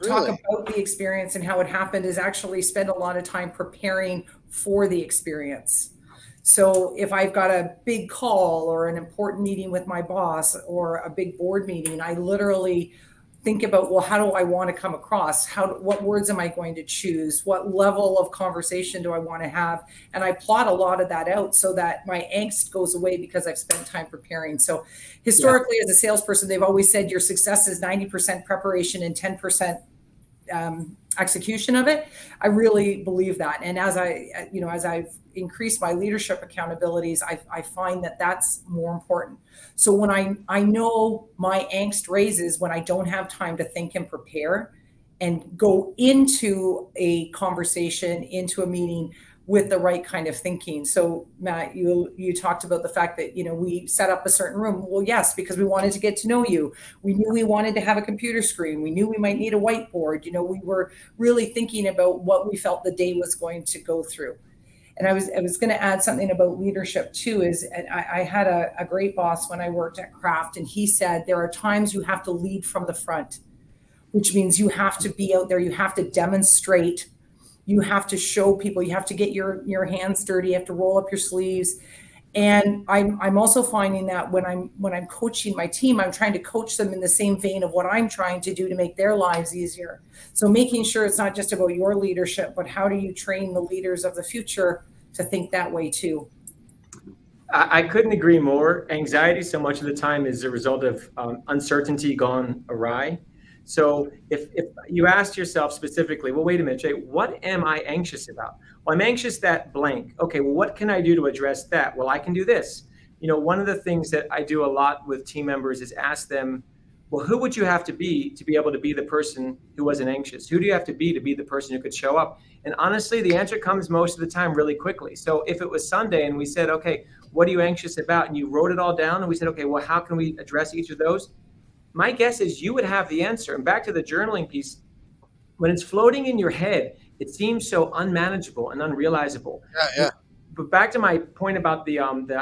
talk about the experience and how it happened, is actually spend a lot of time preparing for the experience. So if I've got a big call or an important meeting with my boss or a big board meeting, I literally think about, well, how do I want to come across? What words am I going to choose? What level of conversation do I want to have? And I plot a lot of that out so that my angst goes away because I've spent time preparing. So historically, as a salesperson, they've always said your success is 90% preparation and 10% execution of it. I really believe that. And as I've increased my leadership accountabilities, I find that that's more important. So when I know my angst raises when I don't have time to think and prepare, and go into a conversation, into a meeting with the right kind of thinking. So Matt, you talked about the fact that, we set up a certain room. Well, yes, because we wanted to get to know you. We knew we wanted to have a computer screen. We knew we might need a whiteboard. We were really thinking about what we felt the day was going to go through. And I was going to add something about leadership too. Is I had a great boss when I worked at Kraft, and he said there are times you have to lead from the front, which means you have to be out there. You have to demonstrate. You have to show people. You have to get your hands dirty. You have to roll up your sleeves. And I'm also finding that when I'm coaching my team, I'm trying to coach them in the same vein of what I'm trying to do to make their lives easier. So making sure it's not just about your leadership, but how do you train the leaders of the future to think that way too? I couldn't agree more. Anxiety so much of the time is a result of uncertainty gone awry. So if you asked yourself specifically, well, wait a minute, Jay, what am I anxious about? Well, I'm anxious that blank. Okay, well, what can I do to address that? Well, I can do this. One of the things that I do a lot with team members is ask them, well, who would you have to be able to be the person who wasn't anxious? Who do you have to be the person who could show up? And honestly, the answer comes most of the time really quickly. So if it was Sunday and we said, okay, what are you anxious about? And you wrote it all down and we said, okay, well, how can we address each of those? My guess is you would have the answer. And back to the journaling piece, when it's floating in your head, it seems so unmanageable and unrealizable. Yeah. But back to my point about the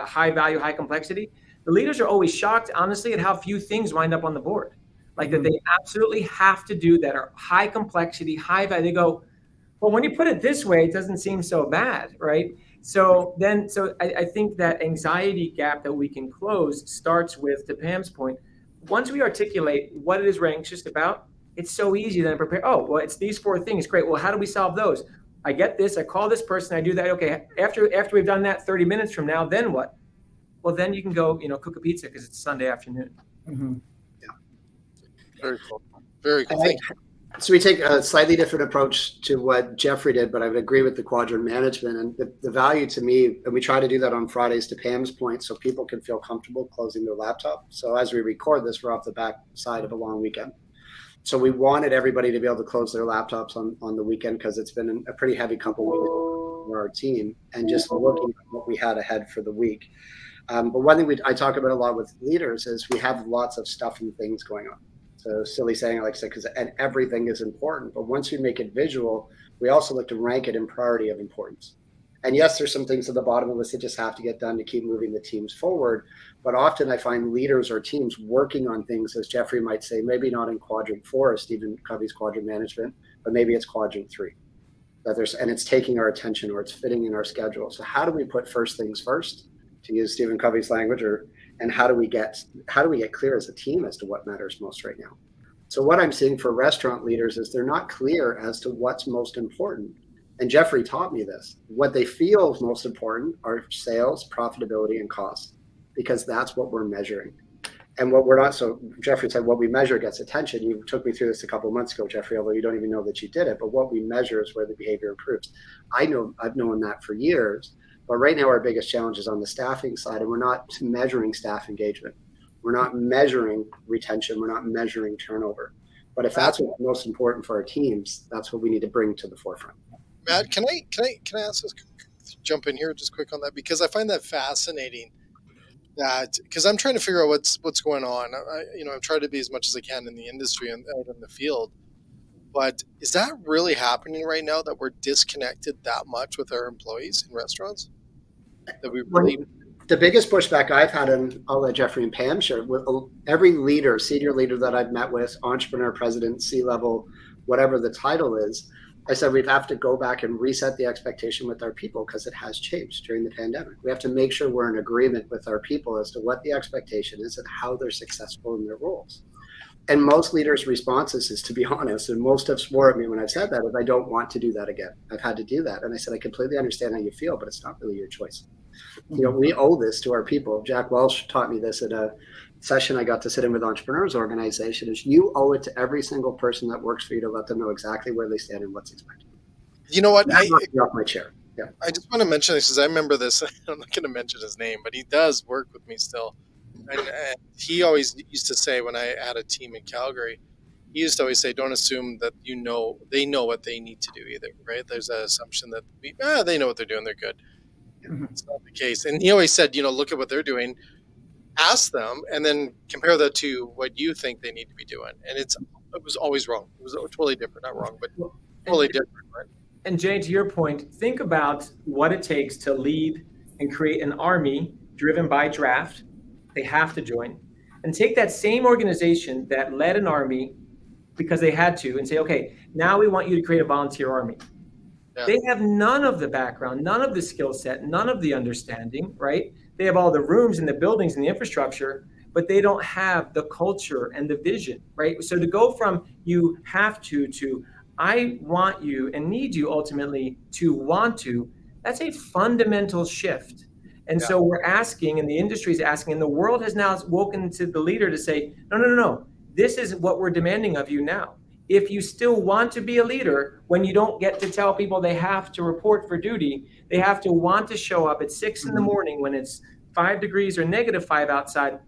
high value, high complexity, the leaders are always shocked, honestly, at how few things wind up on the board. Like that they absolutely have to do that are high complexity, high value. They go, well, when you put it this way, it doesn't seem so bad, right? So I think that anxiety gap that we can close starts with, to Pam's point, once we articulate what it is we're anxious about, it's so easy then to prepare. Oh, well, it's these 4 things. Great. Well, how do we solve those? I get this. I call this person. I do that. Okay. After we've done that 30 minutes from now, then what? Well, then you can go, cook a pizza because it's Sunday afternoon. Mm-hmm. Yeah. Very cool. Very cool. Thank you. So we take a slightly different approach to what Jeffrey did, but I would agree with the quadrant management and the value to me. And we try to do that on Fridays, to Pam's point, so people can feel comfortable closing their laptop. So as we record this, we're off the back side of a long weekend. So we wanted everybody to be able to close their laptops on the weekend because it's been a pretty heavy couple of weeks for our team and just looking at what we had ahead for the week. But one thing I talk about a lot with leaders is we have lots of stuff and things going on. So silly saying, like I said, because everything is important. But once we make it visual, we also look to rank it in priority of importance. And yes, there's some things at the bottom of the list that just have to get done to keep moving the teams forward. But often I find leaders or teams working on things, as Jeffrey might say, maybe not in quadrant 4 as Stephen Covey's quadrant management, but maybe it's quadrant 3. And it's taking our attention or it's fitting in our schedule. So how do we put first things first, to use Stephen Covey's language, and how do we get clear as a team as to what matters most right now? So what I'm seeing for restaurant leaders is they're not clear as to what's most important. And Jeffrey taught me this. What they feel is most important are sales, profitability, and cost, because that's what we're measuring. And what we're not, so Jeffrey said, what we measure gets attention. You took me through this a couple of months ago, Jeffrey, although you don't even know that you did it. But what we measure is where the behavior improves. I've known that for years. But right now, our biggest challenge is on the staffing side, and we're not measuring staff engagement. We're not measuring retention. We're not measuring turnover. But if that's what's most important for our teams, that's what we need to bring to the forefront. Matt, can I ask this? Jump in here just quick on that, because I find that fascinating. Because I'm trying to figure out what's going on. I've tried to be as much as I can in the industry and out in the field. But is that really happening right now, that we're disconnected that much with our employees in restaurants? That we really... The biggest pushback I've had, and I'll let Jeffrey and Pam share, with every leader, senior leader that I've met with, entrepreneur, president, C-level, whatever the title is, I said we have to go back and reset the expectation with our people because it has changed during the pandemic. We have to make sure we're in agreement with our people as to what the expectation is and how they're successful in their roles. And most leaders' responses is, to be honest, and most have swore at me when I've said that, is I don't want to do that again. I've had to do that. And I said, I completely understand how you feel, but it's not really your choice. We owe this to our people. Jack Welch taught me this at a session I got to sit in with Entrepreneurs Organization, is you owe it to every single person that works for you to let them know exactly where they stand and what's expected. You know what? I knocked me off my chair. Yeah. I just want to mention this because I remember this. I'm not going to mention his name, but he does work with me still. And he always used to say, when I had a team in Calgary, he used to always say, "Don't assume that they know what they need to do either." Right? There's that assumption that they know what they're doing, they're good. Mhm. It's not the case. And he always said, look at what they're doing, ask them, and then compare that to what you think they need to be doing. And it was always wrong. It was totally different, not wrong, but Well, totally and, different. Right? and Jay, to your point, think about what it takes to lead and create an army driven by draft. They have to join. And take that same organization that led an army because they had to and say, okay, now we want you to create a volunteer army. Yeah. They have none of the background, none of the skill set, none of the understanding, right? They have all the rooms and the buildings and the infrastructure, but they don't have the culture and the vision, right? So to go from you have to I want you and need you ultimately to want to, that's a fundamental shift. And Yeah. so we're asking, and the industry is asking, and the world has now woken to the leader to say, no. This is what we're demanding of you now. If you still want to be a leader, when you don't get to tell people they have to report for duty, they have to want to show up at 6 in the morning when it's 5 degrees or -5 outside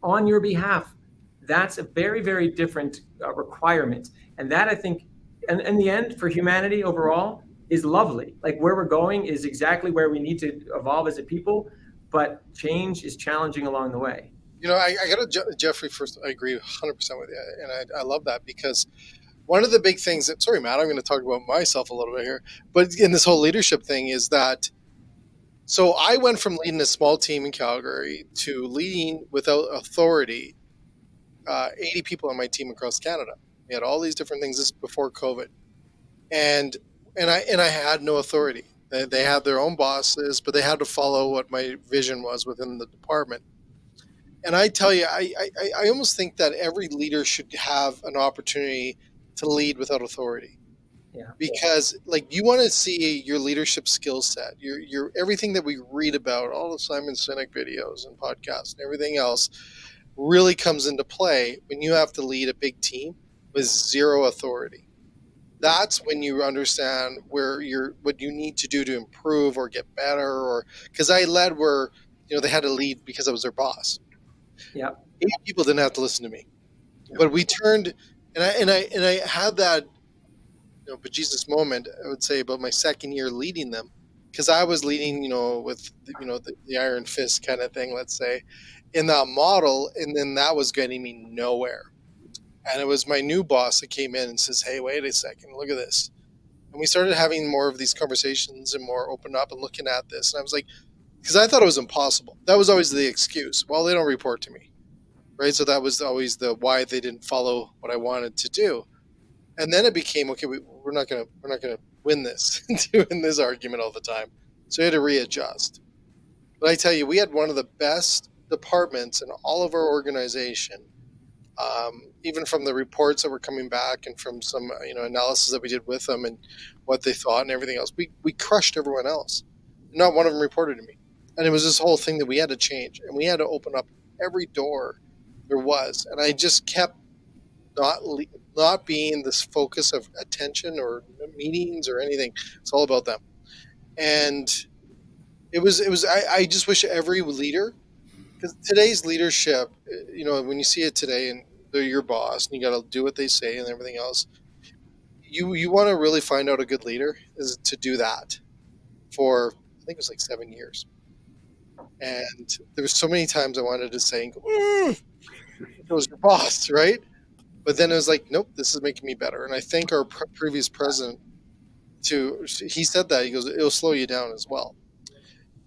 on your behalf. That's a very, very different requirement. And that, I think, in the end, for humanity overall, is lovely. Like where we're going is exactly where we need to evolve as a people, but change is challenging along the way. I got to, Jeffrey, first, I agree 100% with you. And I love that because one of the big things that, sorry, Matt, I'm going to talk about myself a little bit here, but in this whole leadership thing is that, so I went from leading a small team in Calgary to leading without authority 80 people on my team across Canada. We had all these different things. This is before COVID. And I had no authority. They had their own bosses, but they had to follow what my vision was within the department. And I tell you, I almost think that every leader should have an opportunity to lead without authority. Yeah. Because like you want to see your leadership skill set, your everything that we read about, all the Simon Sinek videos and podcasts and everything else really comes into play when you have to lead a big team with zero authority. That's when you understand what you need to do to improve or get better. Or because I led where they had to lead because I was their boss. Yeah. 80 people didn't have to listen to me, but we turned, and I had that bejesus moment, I would say, about my second year leading them, because I was leading with the iron fist kind of thing, let's say, in that model, and then that was getting me nowhere. And it was my new boss that came in and says, "Hey, wait a second, look at this." And we started having more of these conversations and more open up and looking at this. And I was like, because I thought it was impossible. That was always the excuse. Well, they don't report to me, right? So that was always the why they didn't follow what I wanted to do. And then it became, okay, we're not gonna win this doing this argument all the time. So we had to readjust. But I tell you, we had one of the best departments in all of our organization. Even from the reports that were coming back and from some analysis that we did with them and what they thought and everything else, we crushed everyone else. Not one of them reported to me, and it was this whole thing that we had to change, and we had to open up every door there was. And I just kept not being this focus of attention or meetings or anything. It's all about them, and it was. I just wish every leader, because today's leadership, when you see it today and they're your boss and you got to do what they say and everything else, you want to really find out a good leader is to do that for, I think it was like 7 years. And there was so many times I wanted to say, it was your boss, right? But then it was like, nope, this is making me better. And I think our previous president, he said that, he goes, it'll slow you down as well.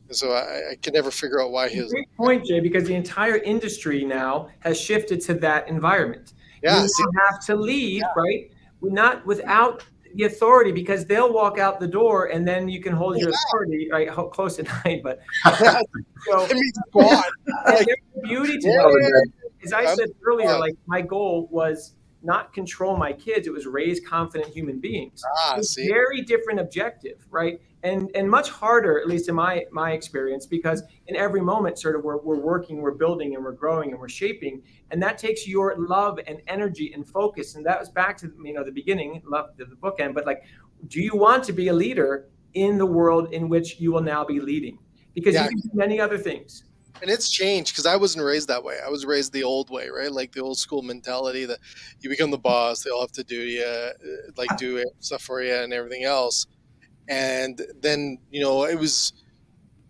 And so I could never figure out why he was. Great point, Jay, because the entire industry now has shifted to that environment. Yeah, you have to lead, right? We're not without the authority, because they'll walk out the door and then you can hold your authority right close at night. But so go on. there's beauty to that. As I said earlier, like my goal was not control my kids; it was raise confident human beings. It's a very different objective, right? And much harder, at least in my experience, because in every moment, sort of we're working, we're building, and we're growing, and we're shaping, and that takes your love and energy and focus. And that was back to the beginning, love the bookend. But like, do you want to be a leader in the world in which you will now be leading? Because you can do many other things. And it's changed because I wasn't raised that way. I was raised the old way, right? Like the old school mentality that you become the boss, they all have to do you, like do it, stuff for you, and everything else. And then, it was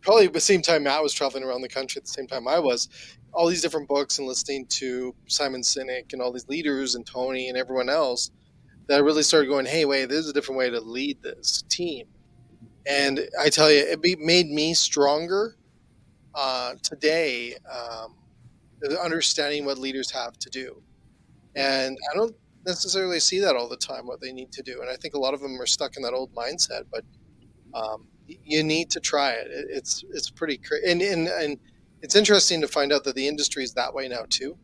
probably the same time Matt was traveling around the country at the same time I was, all these different books and listening to Simon Sinek and all these leaders and Tony and everyone else that I really started going, hey, wait, there's a different way to lead this team. And I tell you, made me stronger today, understanding what leaders have to do. And I don't necessarily see that all the time, what they need to do. And I think a lot of them are stuck in that old mindset, but you need to try it. It's pretty crazy. And it's interesting to find out that the industry is that way now too.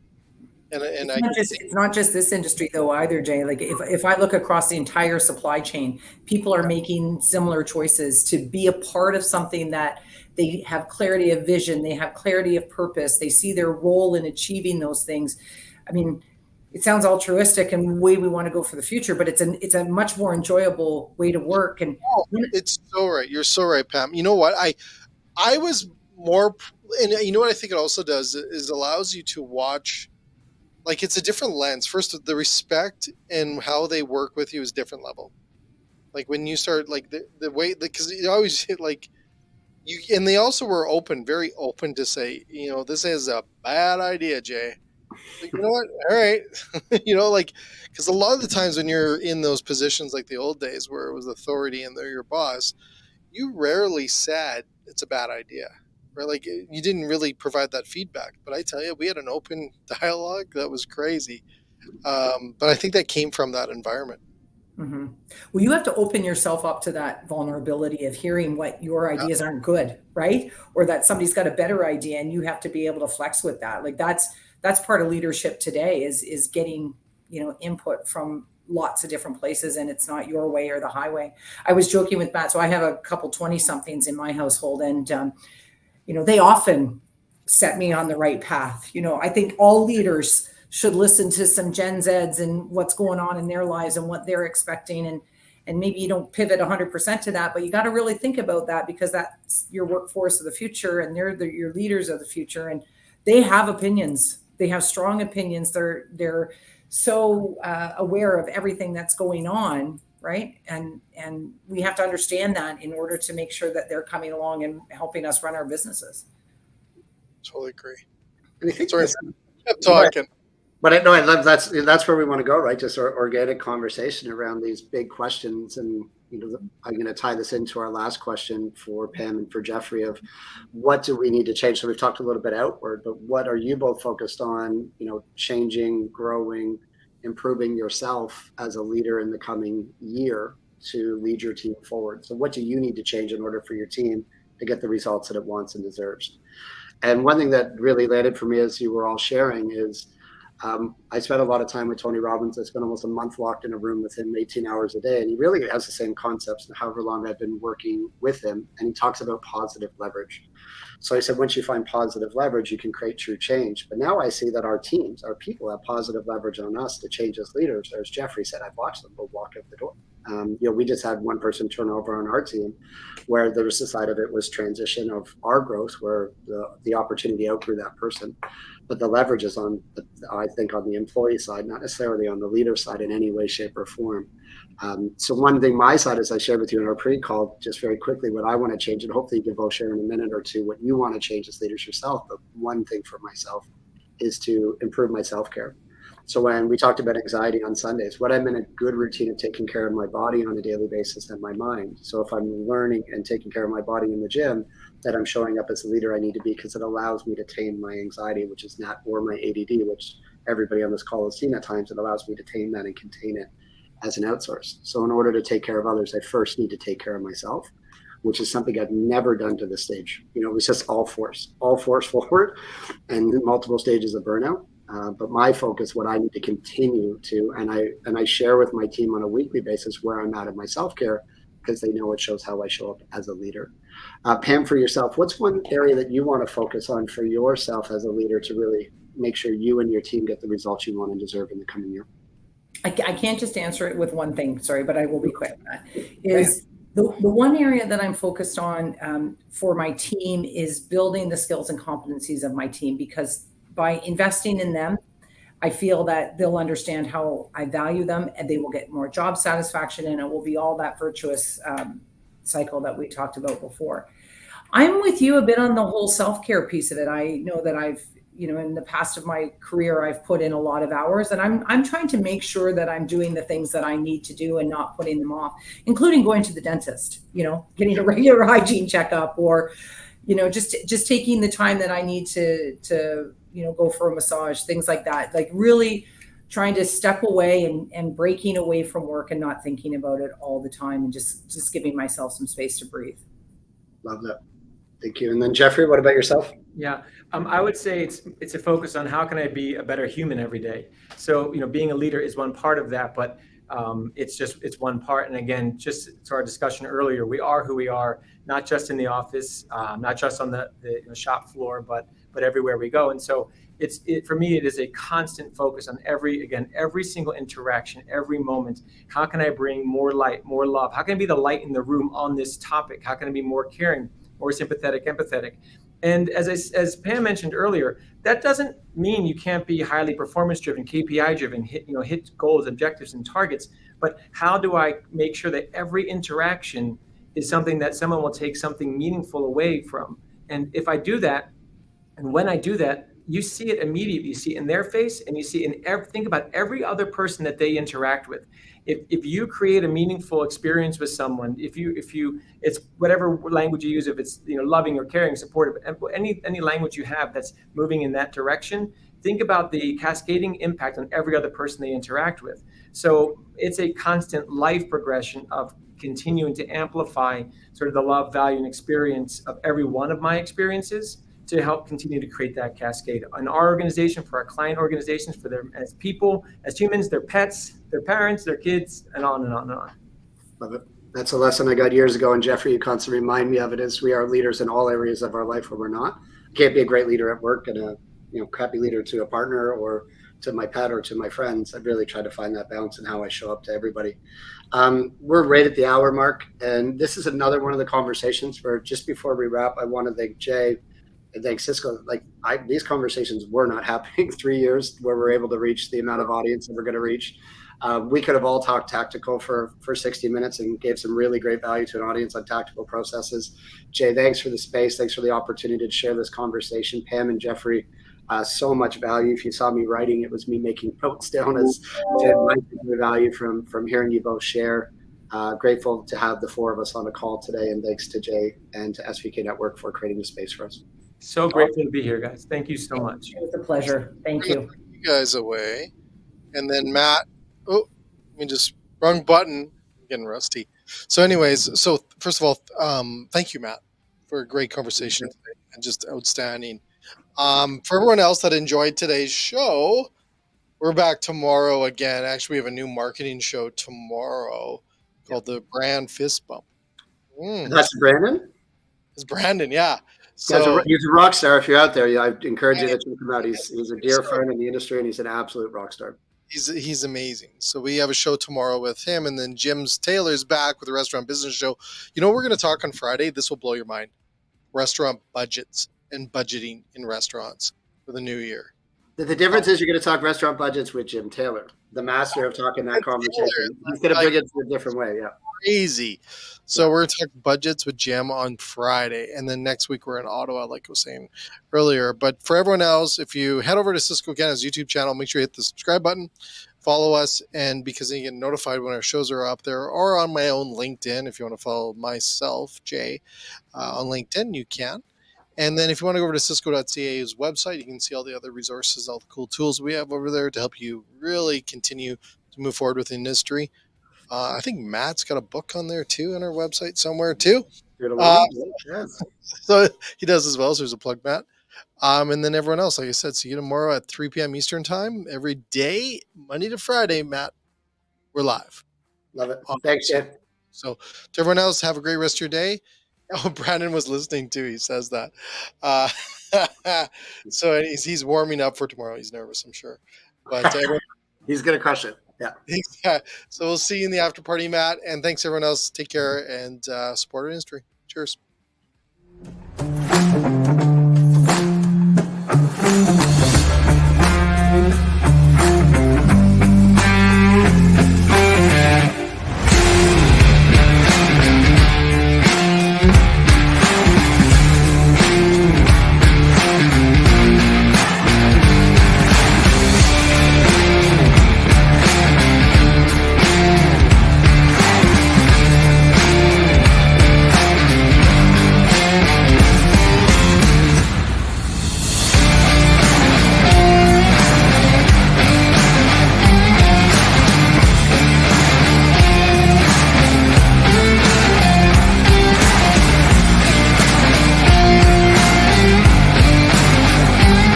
And I It's not just this industry though either, Jay. Like if I look across the entire supply chain, people are making similar choices to be a part of something that they have clarity of vision, they have clarity of purpose, they see their role in achieving those things. I mean, it sounds altruistic and the way we want to go for the future, but it's a much more enjoyable way to work. And it's so right. You're so right, Pam. You know what? I was more, and you know what I think it also does is allows you to watch, like it's a different lens. First, the respect and how they work with you is different level. Like when you start, like the way, because you always hit like you, and they also were very open to say, this is a bad idea, Jay. Like, you know what? All right, like because a lot of the times when you're in those positions, like the old days where it was authority and they're your boss, you rarely said it's a bad idea, right? Like you didn't really provide that feedback. But I tell you, we had an open dialogue that was crazy. But I think that came from that environment. mm-hmm. Well, you have to open yourself up to that vulnerability of hearing what your ideas aren't good, right? Or that somebody's got a better idea, and you have to be able to flex with that. Like that's part of leadership today is getting input from lots of different places, and it's not your way or the highway. I was joking with Matt, so I have a couple 20 somethings in my household, and they often set me on the right path. I think all leaders should listen to some Gen Zs and what's going on in their lives and what they're expecting. And maybe you don't pivot 100% to that, but you got to really think about that because that's your workforce of the future and they're your leaders of the future. And they have opinions. They have strong opinions. They're so aware of everything that's going on, right? And we have to understand that in order to make sure that they're coming along and helping us run our businesses. Totally agree. And I think Sorry, kept talking. But I love that's where we want to go, right? Just organic conversation around these big questions. And I'm going to tie this into our last question for Pam and for Jeffrey of what do we need to change? So we've talked a little bit outward, but what are you both focused on, changing, growing, improving yourself as a leader in the coming year to lead your team forward? So what do you need to change in order for your team to get the results that it wants and deserves? And one thing that really landed for me as you were all sharing is I spent a lot of time with Tony Robbins. I spent almost a month locked in a room with him 18 hours a day. And he really has the same concepts and however long I've been working with him. And he talks about positive leverage. So I said, once you find positive leverage, you can create true change. But now I see that our teams, our people have positive leverage on us to change as leaders. As Jeffrey said, I've watched them go walk out the door. We just had one person turnover on our team where the side of it was transition of our growth where the opportunity outgrew that person. But the leverage is I think on the employee side, not necessarily on the leader side in any way, shape, or form. So one thing my side, as I shared with you in our pre-call, just very quickly, what I want to change, and hopefully you can both share in a minute or two what you want to change as leaders yourself. But one thing for myself is to improve my self-care. So when we talked about anxiety on Sundays, what I'm in a good routine of taking care of my body on a daily basis and my mind. So if I'm learning and taking care of my body in the gym, that I'm showing up as a leader I need to be because it allows me to tame my anxiety, which is not, or my ADD, which everybody on this call has seen at times. It allows me to tame that and contain it as an outsource. So in order to take care of others, I first need to take care of myself, which is something I've never done to this stage. It was just all force forward and multiple stages of burnout. But my focus, what I need to continue to, and I share with my team on a weekly basis where I'm at in my self-care because they know it shows how I show up as a leader. Pam, for yourself, what's one area that you want to focus on for yourself as a leader to really make sure you and your team get the results you want and deserve in the coming year? I can't just answer it with one thing, sorry, but I will be quick. Is The one area that I'm focused on for my team is building the skills and competencies of my team, because by investing in them, I feel that they'll understand how I value them, and they will get more job satisfaction, and it will be all that virtuous cycle that we talked about before. I'm with you a bit on the whole self-care piece of it. I know that I've, in the past of my career, I've put in a lot of hours, and I'm trying to make sure that I'm doing the things that I need to do and not putting them off, including going to the dentist, getting a regular hygiene checkup, or, just taking the time that I need to go for a massage, things like that. Like really trying to step away and breaking away from work and not thinking about it all the time, and just giving myself some space to breathe. Love that. Thank you. And then Jeffrey, what about yourself? Yeah, I would say it's a focus on how can I be a better human every day. So being a leader is one part of that, but it's one part. And again, just to our discussion earlier, we are who we are, not just in the office, not just on the shop floor, but everywhere we go. And so for me, it is a constant focus on every single interaction, every moment. How can I bring more light, more love? How can I be the light in the room on this topic? How can I be more caring, more sympathetic, empathetic? And as Pam mentioned earlier, that doesn't mean you can't be highly performance driven, KPI driven, hit goals, objectives, and targets. But how do I make sure that every interaction is something that someone will take something meaningful away from? And if I do that, and when I do that, you see it immediately. You see it in their face, and you see it think about every other person that they interact with. If you create a meaningful experience with someone, if you it's whatever language you use, if it's loving or caring, supportive, any language you have that's moving in that direction, think about the cascading impact on every other person they interact with. So it's a constant life progression of continuing to amplify sort of the love, value, and experience of every one of my experiences, to help continue to create that cascade in our organization, for our client organizations, for them as people, as humans, their pets, their parents, their kids, and on and on and on. Love it. That's a lesson I got years ago. And Jeffrey, you constantly remind me of it, is we are leaders in all areas of our life where we're not. You can't be a great leader at work and a crappy leader to a partner or to my pet or to my friends. I really try to find that balance in how I show up to everybody. We're right at the hour mark. And this is another one of the conversations where, just before we wrap, I want to thank Jay and thank Cisco. These conversations were not happening 3 years where we're able to reach the amount of audience that we're going to reach. We could have all talked tactical for 60 minutes and gave some really great value to an audience on tactical processes. Jay, thanks for the space. Thanks for the opportunity to share this conversation. Pam and Jeffrey, so much value. If you saw me writing, it was me making notes down as to my value from hearing you both share. Grateful to have the four of us on the call today, and thanks to Jay and to SVK Network for creating the space for us. So grateful to be here, guys. Thank you so much. It was a pleasure. Thank you. You guys away. And then Matt, let me just wrong button. I'm getting rusty. So anyways, first of all, thank you, Matt, for a great conversation today, and just outstanding. For everyone else that enjoyed today's show, we're back tomorrow again. Actually, we have a new marketing show tomorrow called the Brand Fist Bump. That's Brandon? It's Brandon, yeah. So he's a rock star. If you're out there, I encourage you to check him out. He's a dear friend in the industry, and he's an absolute rock star. He's amazing. So we have a show tomorrow with him, and then Taylor's back with the Restaurant Business Show. We're going to talk on Friday. This will blow your mind. Restaurant budgets and budgeting in restaurants for the new year. The difference is you're going to talk restaurant budgets with Jim Taylor, the master of talking that conversation. He's going to bring it in a different way. Yeah. Crazy. So we're talking budgets with Jim on Friday, and then next week we're in Ottawa, like I was saying earlier. But for everyone else, if you head over to Cisco Canada's YouTube channel, make sure you hit the subscribe button, follow us, and because then you get notified when our shows are up there, or on my own LinkedIn. If you want to follow myself, Jay, on LinkedIn, you can. And then if you want to go over to Cisco.ca's website, you can see all the other resources, all the cool tools we have over there to help you really continue to move forward with the industry. I think Matt's got a book on there too on our website somewhere too. So he does as well. So there's a plug, Matt. And then everyone else, like I said, see you tomorrow at 3 p.m. Eastern time every day, Monday to Friday. Matt, we're live. Love it. Thanks, Jay. So to everyone else, have a great rest of your day. Oh, Brandon was listening too. He says that. So he's warming up for tomorrow. He's nervous, I'm sure. But he's going to crush it. Yeah. So we'll see you in the after party, Matt. And thanks everyone else. Take care and support our industry. Cheers.